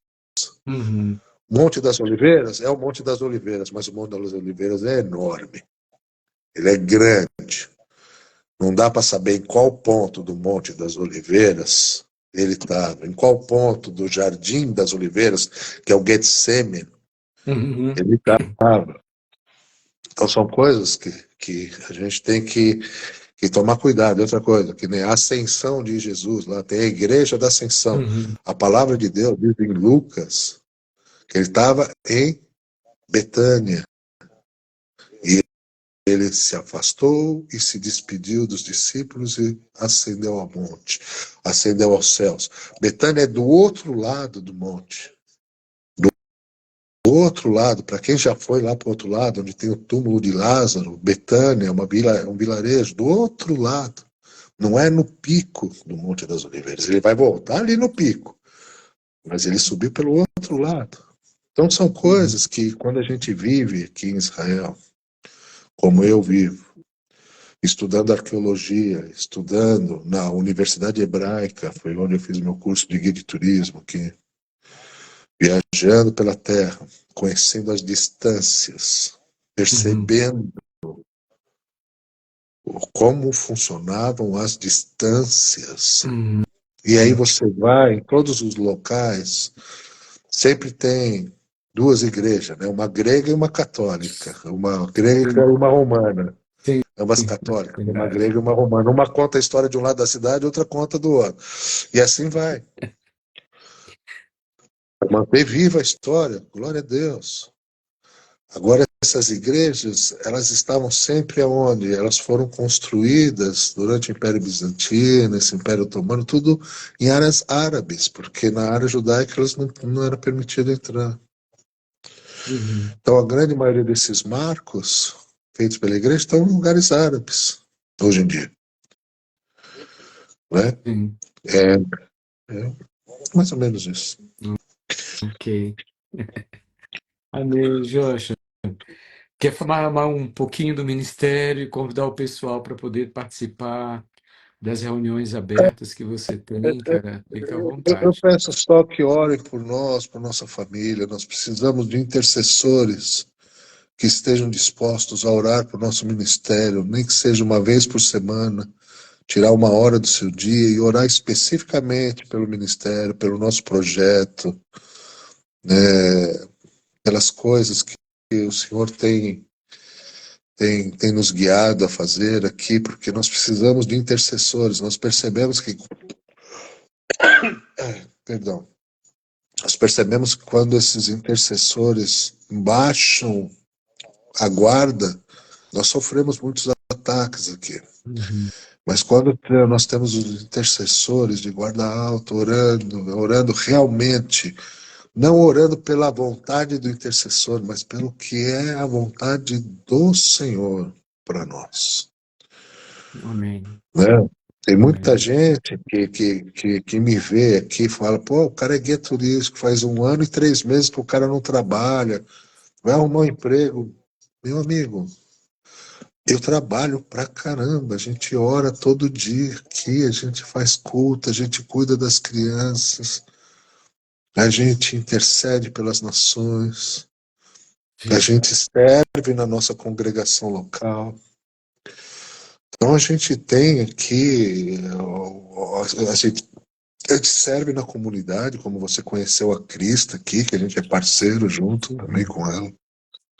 Uhum. Monte das Oliveiras é o Monte das Oliveiras, mas o Monte das Oliveiras é enorme. Ele é grande. Não dá para saber em qual ponto do Monte das Oliveiras ele estava, em qual ponto do Jardim das Oliveiras, que é o Getsemane, Uhum. ele estava. Então são coisas que a gente tem que tomar cuidado. E outra coisa, que nem a ascensão de Jesus, lá tem a igreja da ascensão. Uhum. A palavra de Deus diz em Lucas que ele estava em Betânia. E ele se afastou e se despediu dos discípulos e ascendeu ao monte, ascendeu aos céus. Betânia é do outro lado do monte. Do outro lado, para quem já foi lá para o outro lado, onde tem o túmulo de Lázaro, Betânia, é um vilarejo, do outro lado. Não é no pico do Monte das Oliveiras. Ele vai voltar ali no pico, mas ele subiu pelo outro lado. Então são Uhum. coisas que, quando a gente vive aqui em Israel, como eu vivo, estudando arqueologia, estudando na Universidade Hebraica, foi onde eu fiz meu curso de guia de turismo, que viajando pela terra, conhecendo as distâncias, Uhum. percebendo como funcionavam as distâncias. Uhum. E aí você vai em todos os locais, sempre tem duas igrejas, né? Uma grega e uma católica, uma grega Sim. e uma romana, Sim. ambas católicas, uma Verdade. grega e uma romana. Uma conta a história de um lado da cidade, outra conta do outro. E assim vai. Manter viva a história, glória a Deus. Agora, essas igrejas, elas estavam sempre aonde? Elas foram construídas durante o Império Bizantino, esse Império Otomano, tudo em áreas árabes, porque na área judaica elas não era permitido entrar. Uhum. Então, a grande maioria desses marcos feitos pela igreja estão em lugares árabes, hoje em dia. Né? Sim. É, é mais ou menos isso. Ok. Amém, Josh. Quer falar um pouquinho do ministério e convidar o pessoal para poder participar das reuniões abertas que você tem, cara? Fica à Eu vontade. peço só que orem por nós, por nossa família. Nós precisamos de intercessores que estejam dispostos a orar por nosso ministério, nem que seja uma vez por semana, tirar uma hora do seu dia e orar especificamente pelo ministério, pelo nosso projeto, né, pelas coisas que o Senhor tem nos guiado a fazer aqui, porque nós precisamos de intercessores. Nós percebemos que, perdão, nós percebemos que quando esses intercessores baixam a guarda, nós sofremos muitos ataques aqui. Uhum. Mas quando nós temos os intercessores de guarda alta orando realmente não orando pela vontade do intercessor, mas pelo que é a vontade do Senhor para nós. Amém. Né? Tem muita Amém. gente que me vê aqui e fala, pô, o cara é guia turístico, faz 1 ano e 3 meses que o cara não trabalha, vai arrumar um emprego. Meu amigo, eu trabalho pra caramba, a gente ora todo dia aqui, a gente faz culto, a gente cuida das crianças, a gente intercede pelas nações, a Sim. gente serve na nossa congregação local. Então a gente tem aqui, a gente serve na comunidade, como você conheceu a Crista aqui, que a gente é parceiro junto também com ela.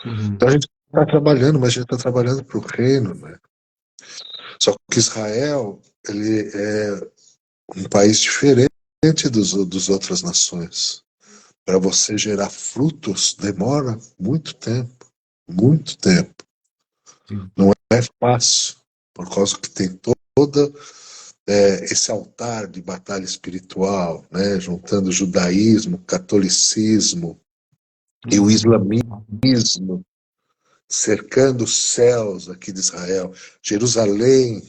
Uhum. Então a gente está trabalhando, mas a gente está trabalhando para o reino, né? Só que Israel, ele é um país diferente dos outras nações. Para você gerar frutos, demora muito tempo, muito tempo. Sim. Não é fácil, por causa que tem toda esse altar de batalha espiritual, né, juntando judaísmo, catolicismo e o Uhum. islamismo, cercando os céus aqui de Israel. Jerusalém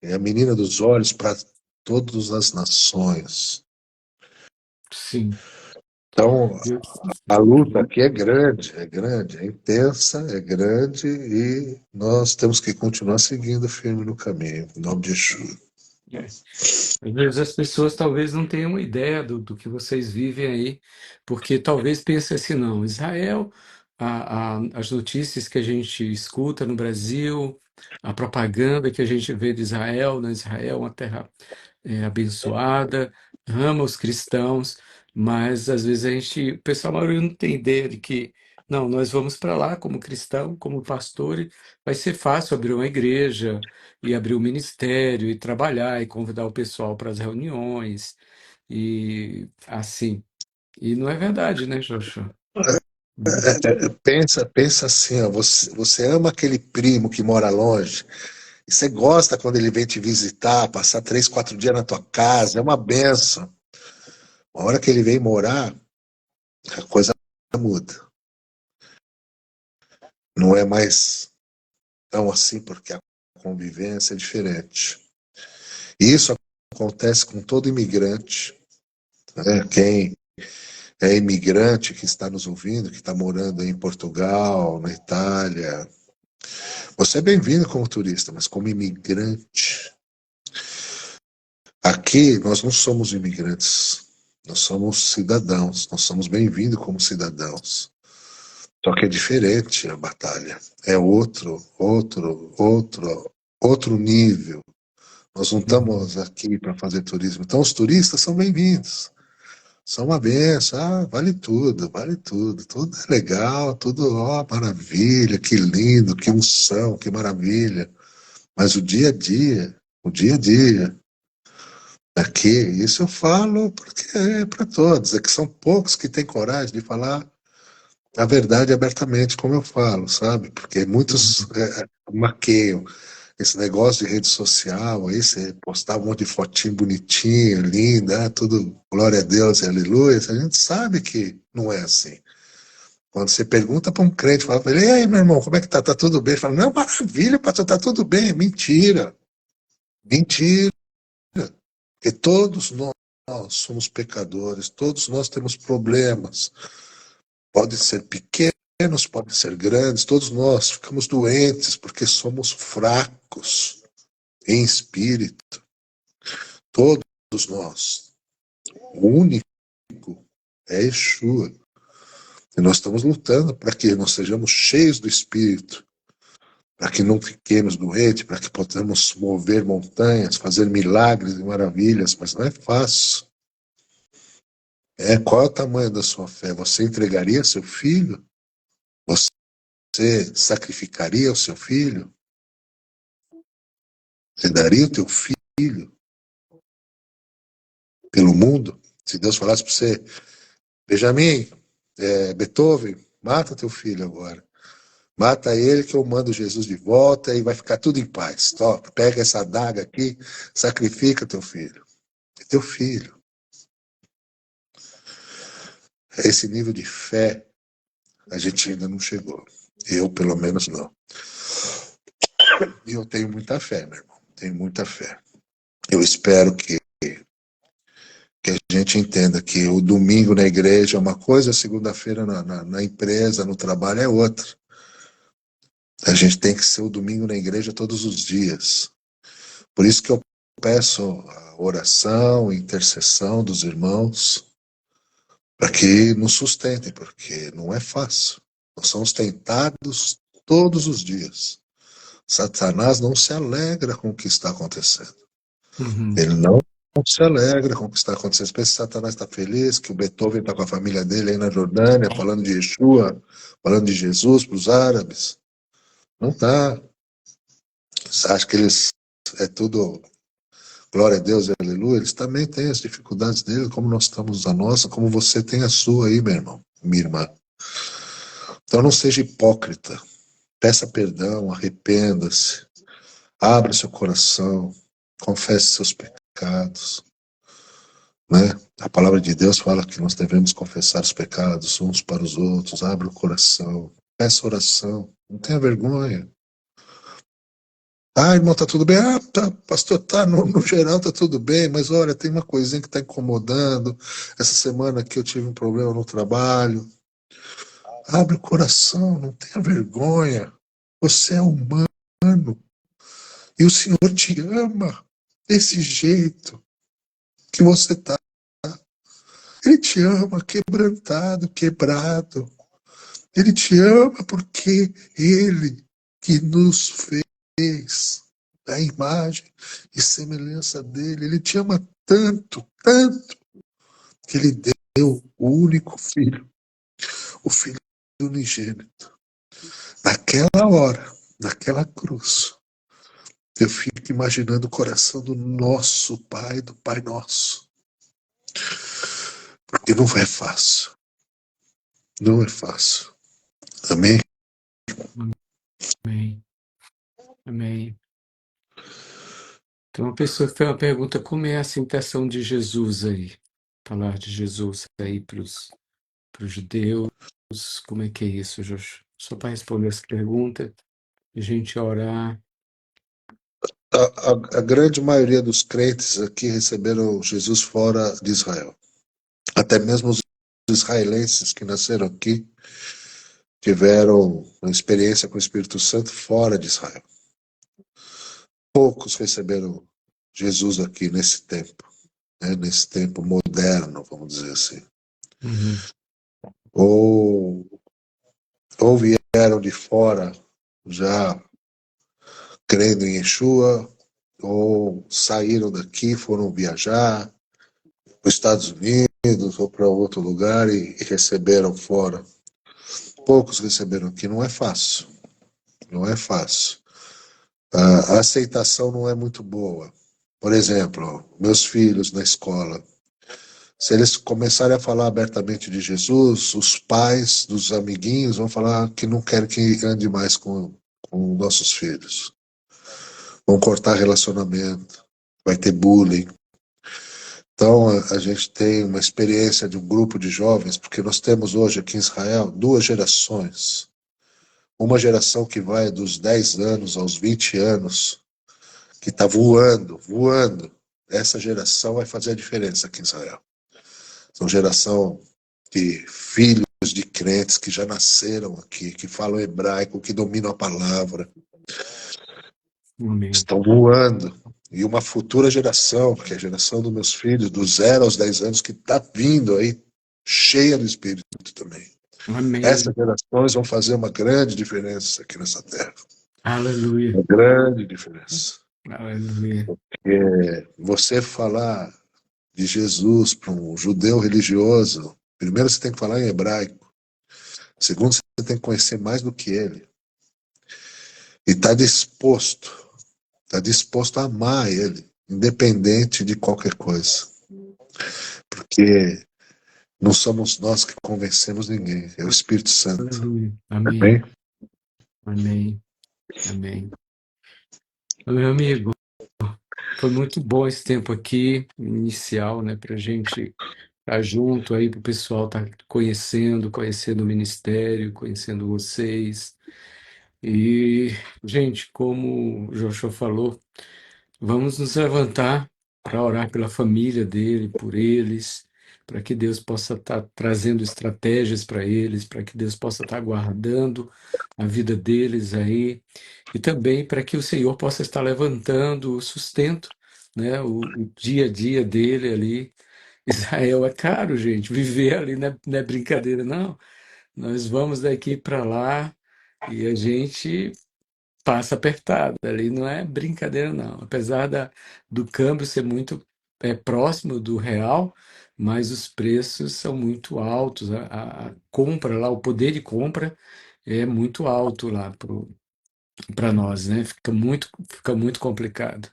é a menina dos olhos para todas as nações. Sim. Então, Eu- a luta aqui é intensa, é grande e nós temos que continuar seguindo firme no caminho, em nome de Yeshua. é. Às vezes as pessoas talvez não tenham ideia do que vocês vivem aí, porque talvez pensem assim, não, Israel, as notícias que a gente escuta no Brasil, a propaganda que a gente vê de Israel, né? Israel é uma terra abençoada, ama os cristãos, mas às vezes o pessoal a maioria não tem ideia de que, não, nós vamos para lá como cristão, como pastor, e vai ser fácil abrir uma igreja e abrir um ministério e trabalhar e convidar o pessoal para as reuniões e assim. E não é verdade, né, Joshua? Pensa assim, ó, você ama aquele primo que mora longe, e você gosta quando ele vem te visitar, passar 3, 4 dias na tua casa, é uma benção. A hora que ele vem morar, a coisa muda. Não é mais tão assim, porque a convivência é diferente. E isso acontece com todo imigrante, né? Quem é imigrante que está nos ouvindo, que está morando em Portugal, na Itália, você é bem-vindo como turista, mas como imigrante. Aqui nós não somos imigrantes, nós somos cidadãos, nós somos bem-vindos como cidadãos. Só que é diferente a batalha, é outro nível. Nós não Uhum. estamos aqui para fazer turismo. Então os turistas são bem-vindos, são uma benção, vale tudo, tudo é legal, tudo, ó, maravilha, que lindo, que unção, que maravilha. Mas o dia a dia, aqui, isso eu falo porque é para todos, é que são poucos que têm coragem de falar a verdade abertamente, como eu falo, sabe? Porque muitos Uhum. maqueiam esse negócio de rede social, aí você postar um monte de fotinho bonitinha, linda, tudo glória a Deus e aleluia, a gente sabe que não é assim. Quando você pergunta para um crente, fala para ele, e aí, meu irmão, como é que tá? Tá tudo bem? Ele fala, não, maravilha, pastor, tá tudo bem. Mentira, mentira. Porque todos nós somos pecadores, todos nós temos problemas. Podem ser pequenos, podem ser grandes, todos nós ficamos doentes porque somos fracos em espírito. Todos nós. O único é Yeshua. E nós estamos lutando para que nós sejamos cheios do espírito, para que não fiquemos doentes, para que possamos mover montanhas, fazer milagres e maravilhas, mas não é fácil. Qual é o tamanho da sua fé? Você entregaria seu filho? Você sacrificaria o seu filho? Você daria o teu filho pelo mundo? Se Deus falasse para você, Benjamin, Beethoven, mata teu filho agora. Mata ele que eu mando Jesus de volta e vai ficar tudo em paz. Pega essa adaga aqui, sacrifica teu filho. É teu filho. A esse nível de fé, a gente ainda não chegou. Eu, pelo menos, não. E eu tenho muita fé, meu irmão. Tenho muita fé. Eu espero que a gente entenda que o domingo na igreja é uma coisa, a segunda-feira na empresa, no trabalho é outra. A gente tem que ser o domingo na igreja todos os dias. Por isso que eu peço a oração, a intercessão dos irmãos, para que nos sustentem, porque não é fácil. Nós somos tentados todos os dias. Satanás não se alegra com o que está acontecendo. Uhum. Ele não se alegra com o que está acontecendo. Pensa que Satanás está feliz, que o Beethoven está com a família dele aí na Jordânia, falando de Yeshua, falando de Jesus para os árabes. Não está. Você acha que eles é tudo glória a Deus e aleluia? Eles também têm as dificuldades deles, como nós estamos a nossa, como você tem a sua aí, meu irmão, minha irmã. Então não seja hipócrita. Peça perdão, arrependa-se, abra seu coração, confesse seus pecados, né? A palavra de Deus fala que nós devemos confessar os pecados uns para os outros, abra o coração, peça oração, não tenha vergonha. Ah, irmão, tá tudo bem? Ah, tá, pastor, tá, no geral tá tudo bem, mas olha, tem uma coisinha que tá incomodando. Essa semana aqui eu tive um problema no trabalho. Abre o coração, não tenha vergonha. Você é humano e o Senhor te ama desse jeito que você tá. Ele te ama quebrantado, quebrado. Ele te ama porque Ele que nos fez a imagem e semelhança dele. Ele te ama tanto, tanto, que ele deu o único filho, o filho unigênito. Naquela hora, naquela cruz, eu fico imaginando o coração do nosso Pai, do Pai Nosso. Porque não é fácil. Não é fácil. Amém? Amém. Amém. Então, uma pessoa fez uma pergunta: como é essa intenção de Jesus aí? Falar de Jesus aí para os judeus, como é que é isso, Josh? Só para responder essa pergunta, a gente orar. A grande maioria dos crentes aqui receberam Jesus fora de Israel. Até mesmo os israelenses que nasceram aqui tiveram uma experiência com o Espírito Santo fora de Israel. Poucos receberam Jesus aqui nesse tempo, né, nesse tempo moderno, vamos dizer assim. Uhum. Ou, ou vieram de fora já crendo em Yeshua, ou saíram daqui, foram viajar para os Estados Unidos ou para outro lugar e receberam fora. Poucos receberam aqui, não é fácil. Não é fácil. A aceitação não é muito boa. Por exemplo, meus filhos na escola, se eles começarem a falar abertamente de Jesus, os pais dos amiguinhos vão falar que não querem que ande mais com nossos filhos. Vão cortar relacionamento, vai ter bullying. Então, a gente tem uma experiência de um grupo de jovens, porque nós temos hoje aqui em Israel duas gerações. Uma geração que vai dos 10 anos aos 20 anos, que está voando, voando. Essa geração vai fazer a diferença aqui em Israel. São geração de filhos de crentes que já nasceram aqui, que falam hebraico, que dominam a palavra, Amém. estão voando. E uma futura geração, que é a geração dos meus filhos, dos 0 aos 10 anos, que está vindo aí, cheia do Espírito também. Essas Amém. gerações vão fazer uma grande diferença aqui nessa terra. Aleluia. Uma grande diferença. Aleluia. Você falar de Jesus para um judeu religioso, primeiro você tem que falar em hebraico. Segundo, você tem que conhecer mais do que ele. E está disposto a amar ele, independente de qualquer coisa. Porque não somos nós que convencemos ninguém, é o Espírito Santo. Aleluia. Amém. Amém? Amém. Amém. Meu amigo, foi muito bom esse tempo aqui, inicial, né, para a gente tá junto aí para o pessoal tá conhecendo o ministério, conhecendo vocês. E, gente, como o Joshua falou, vamos nos levantar para orar pela família dele, por eles, para que Deus possa estar trazendo estratégias para eles, para que Deus possa estar guardando a vida deles aí, e também para que o Senhor possa estar levantando o sustento, né, o dia a dia dele ali. Israel é caro, gente, viver ali não é brincadeira, não. Nós vamos daqui para lá e a gente passa apertado. Ali não é brincadeira, não. Apesar do câmbio ser muito próximo do real, mas os preços são muito altos. A compra lá, o poder de compra é muito alto lá para nós, né? Fica muito complicado.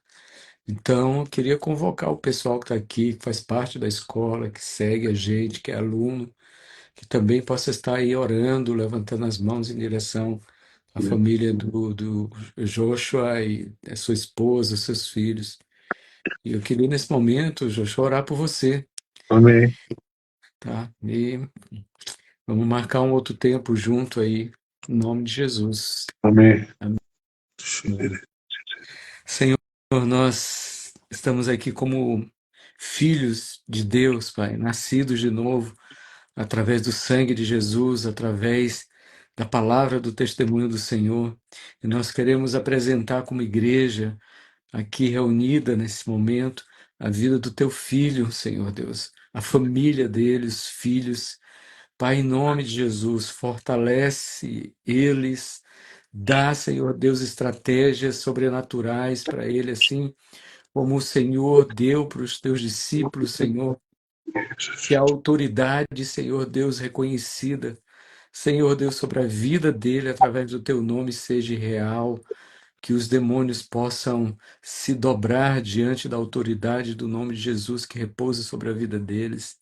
Então, eu queria convocar o pessoal que está aqui, que faz parte da escola, que segue a gente, que é aluno, que também possa estar aí orando, levantando as mãos em direção à família do Joshua e a sua esposa, seus filhos. E eu queria, nesse momento, Joshua, orar por você, Amém. tá? E vamos marcar um outro tempo junto aí, em nome de Jesus. Amém. Amém. Senhor, nós estamos aqui como filhos de Deus, Pai, nascidos de novo, através do sangue de Jesus, através da palavra do testemunho do Senhor. E nós queremos apresentar como igreja, aqui reunida nesse momento, a vida do teu filho, Senhor Deus, a família dele, os filhos. Pai, em nome de Jesus, fortalece eles, dá, Senhor Deus, estratégias sobrenaturais para ele, assim como o Senhor deu para os teus discípulos, Senhor, que a autoridade, Senhor Deus, reconhecida, Senhor Deus, sobre a vida dele, através do teu nome, seja real, que os demônios possam se dobrar diante da autoridade do nome de Jesus que repousa sobre a vida deles.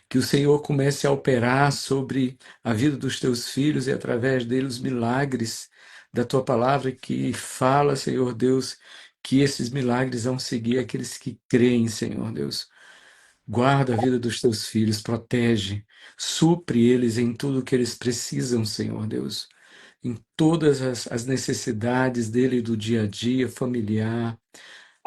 Que o Senhor comece a operar sobre a vida dos teus filhos e através deles milagres da tua palavra que fala, Senhor Deus, que esses milagres vão seguir aqueles que creem, Senhor Deus. Guarda a vida dos teus filhos, protege, supre eles em tudo o que eles precisam, Senhor Deus, em todas as necessidades dele do dia a dia, familiar,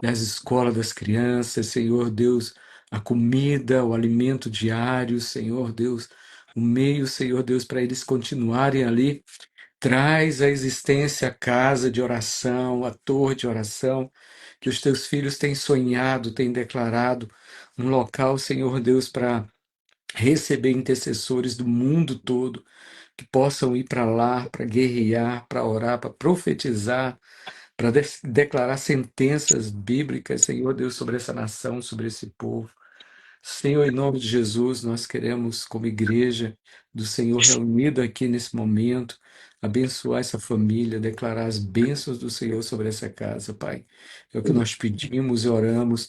das escolas das crianças, Senhor Deus, a comida, o alimento diário, Senhor Deus, o meio, Senhor Deus, para eles continuarem ali. Traz à existência a casa de oração, a torre de oração, que os teus filhos têm sonhado, têm declarado, um local, Senhor Deus, para receber intercessores do mundo todo, que possam ir para lá, para guerrear, para orar, para profetizar, para declarar sentenças bíblicas, Senhor Deus, sobre essa nação, sobre esse povo. Senhor, em nome de Jesus, nós queremos, como igreja do Senhor, reunida aqui nesse momento, abençoar essa família, declarar as bênçãos do Senhor sobre essa casa, Pai. É o que nós pedimos e oramos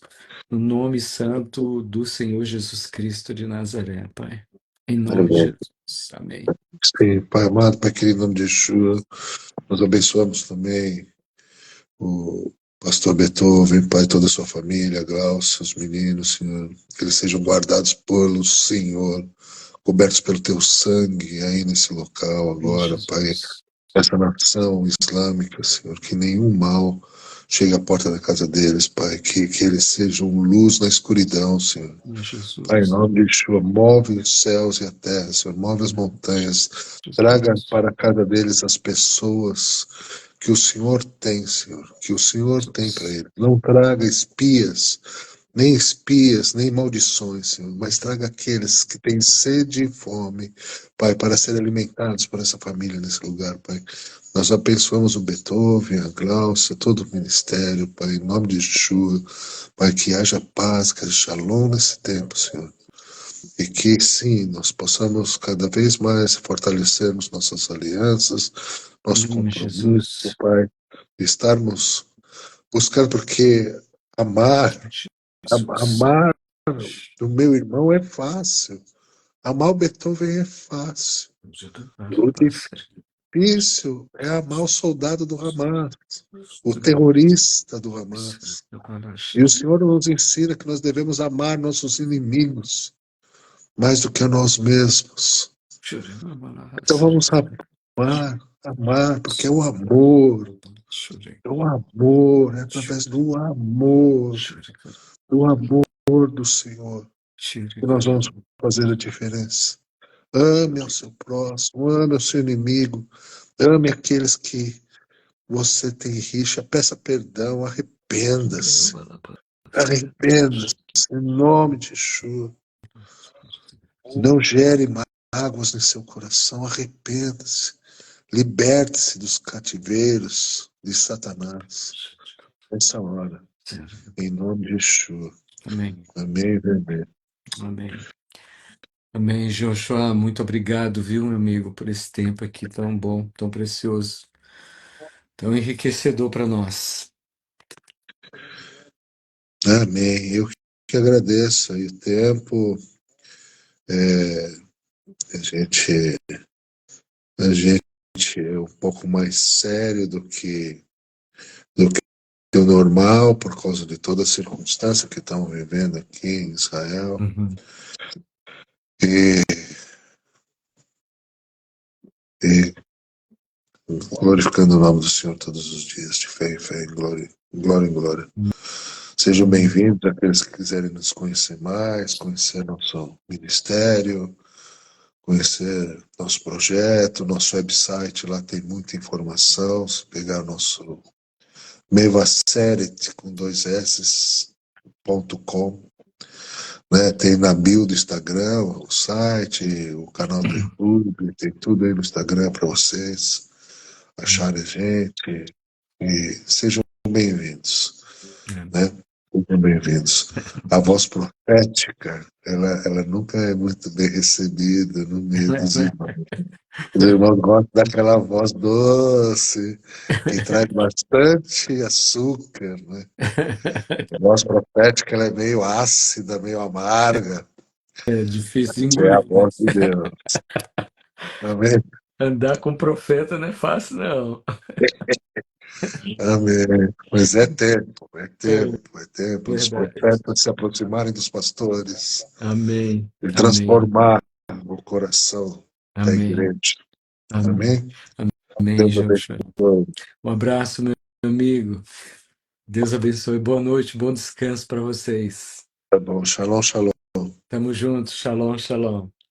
no nome santo do Senhor Jesus Cristo de Nazaré, Pai. Em nome de Amém. Jesus. Amém. Sim, Pai amado, Pai querido, em nome de Yeshua, nós abençoamos também o pastor Beethoven, Pai, toda a sua família, Glaucio, os meninos, Senhor, que eles sejam guardados pelo Senhor, cobertos pelo teu sangue aí nesse local Em agora, Pai, Jesus. essa nação islâmica, Senhor, que nenhum mal chegue à porta da casa deles, Pai, que eles sejam luz na escuridão, Senhor. Em Pai, em Jesus. nome de Yeshua, move os céus e a terra, Senhor, move as montanhas, traga Jesus. para cada deles as pessoas que o Senhor tem, Senhor, que o Senhor tem para eles. Não traga espias, nem maldições, Senhor, mas traga aqueles que têm sede e fome, Pai, para serem alimentados por essa família nesse lugar, Pai. Nós abençoamos o Beethoven, a Glaucia, todo o ministério, Pai, em nome de Yeshua, Pai, que haja paz, que haja shalom nesse tempo, Senhor. E que sim, nós possamos cada vez mais fortalecermos nossas alianças, nosso Em compromisso, Jesus. Pai, de estarmos buscando, porque amar, Jesus. amar o meu irmão é fácil, amar o Beethoven é fácil. O difícil é amar o soldado do Hamas, o terrorista do Hamas. E o Senhor nos ensina que nós devemos amar nossos inimigos. mais do que a nós mesmos. Então vamos amar, porque é o amor, é através do amor do Senhor, que nós vamos fazer a diferença. Ame ao seu próximo, ame ao seu inimigo, ame aqueles que você tem rixa, peça perdão, arrependa-se, arrependa-se, em nome de Yeshua. Não gere mágoas em seu coração, arrependa-se, liberte-se dos cativeiros de Satanás. Nessa hora, em nome de Yeshua. Amém. Amém, amém. Amém. Amém, Joshua. Muito obrigado, viu, meu amigo, por esse tempo aqui tão bom, tão precioso, tão enriquecedor para nós. Amém. Eu que agradeço aí o tempo. A gente é um pouco mais sério do que o normal, por causa de toda a circunstância que estamos vivendo aqui em Israel. Uhum. E glorificando o nome do Senhor todos os dias, de fé em fé, em glória, em glória, em glória. Sejam bem-vindos aqueles que quiserem nos conhecer mais, conhecer nosso ministério, conhecer nosso projeto, nosso website, lá tem muita informação. Se pegar nosso Mevaseret com 2s.com, né? Tem na bio do Instagram, o site, o canal do YouTube, tem tudo aí no Instagram para vocês acharem a gente e sejam bem-vindos, né? Sejam bem-vindos. A voz profética, ela nunca é muito bem recebida no meio dos irmãos. Os irmãos gostam daquela voz doce, que traz bastante açúcar, né? A voz profética, ela é meio ácida, meio amarga. É difícil de É a engolir. voz de Deus. Amém? Andar com profeta não é fácil, não. Amém. Mas é tempo, é É tempo, é tempo dos verdade. profetas se aproximarem dos pastores Amém. e Amém. transformar o coração da Amém. igreja. Amém. Amém? Amém, Deus Joshua. abençoe. Um abraço, meu amigo. Deus abençoe. Boa noite, bom descanso para vocês. Tá bom. Shalom, shalom. Tamo junto. Shalom, shalom.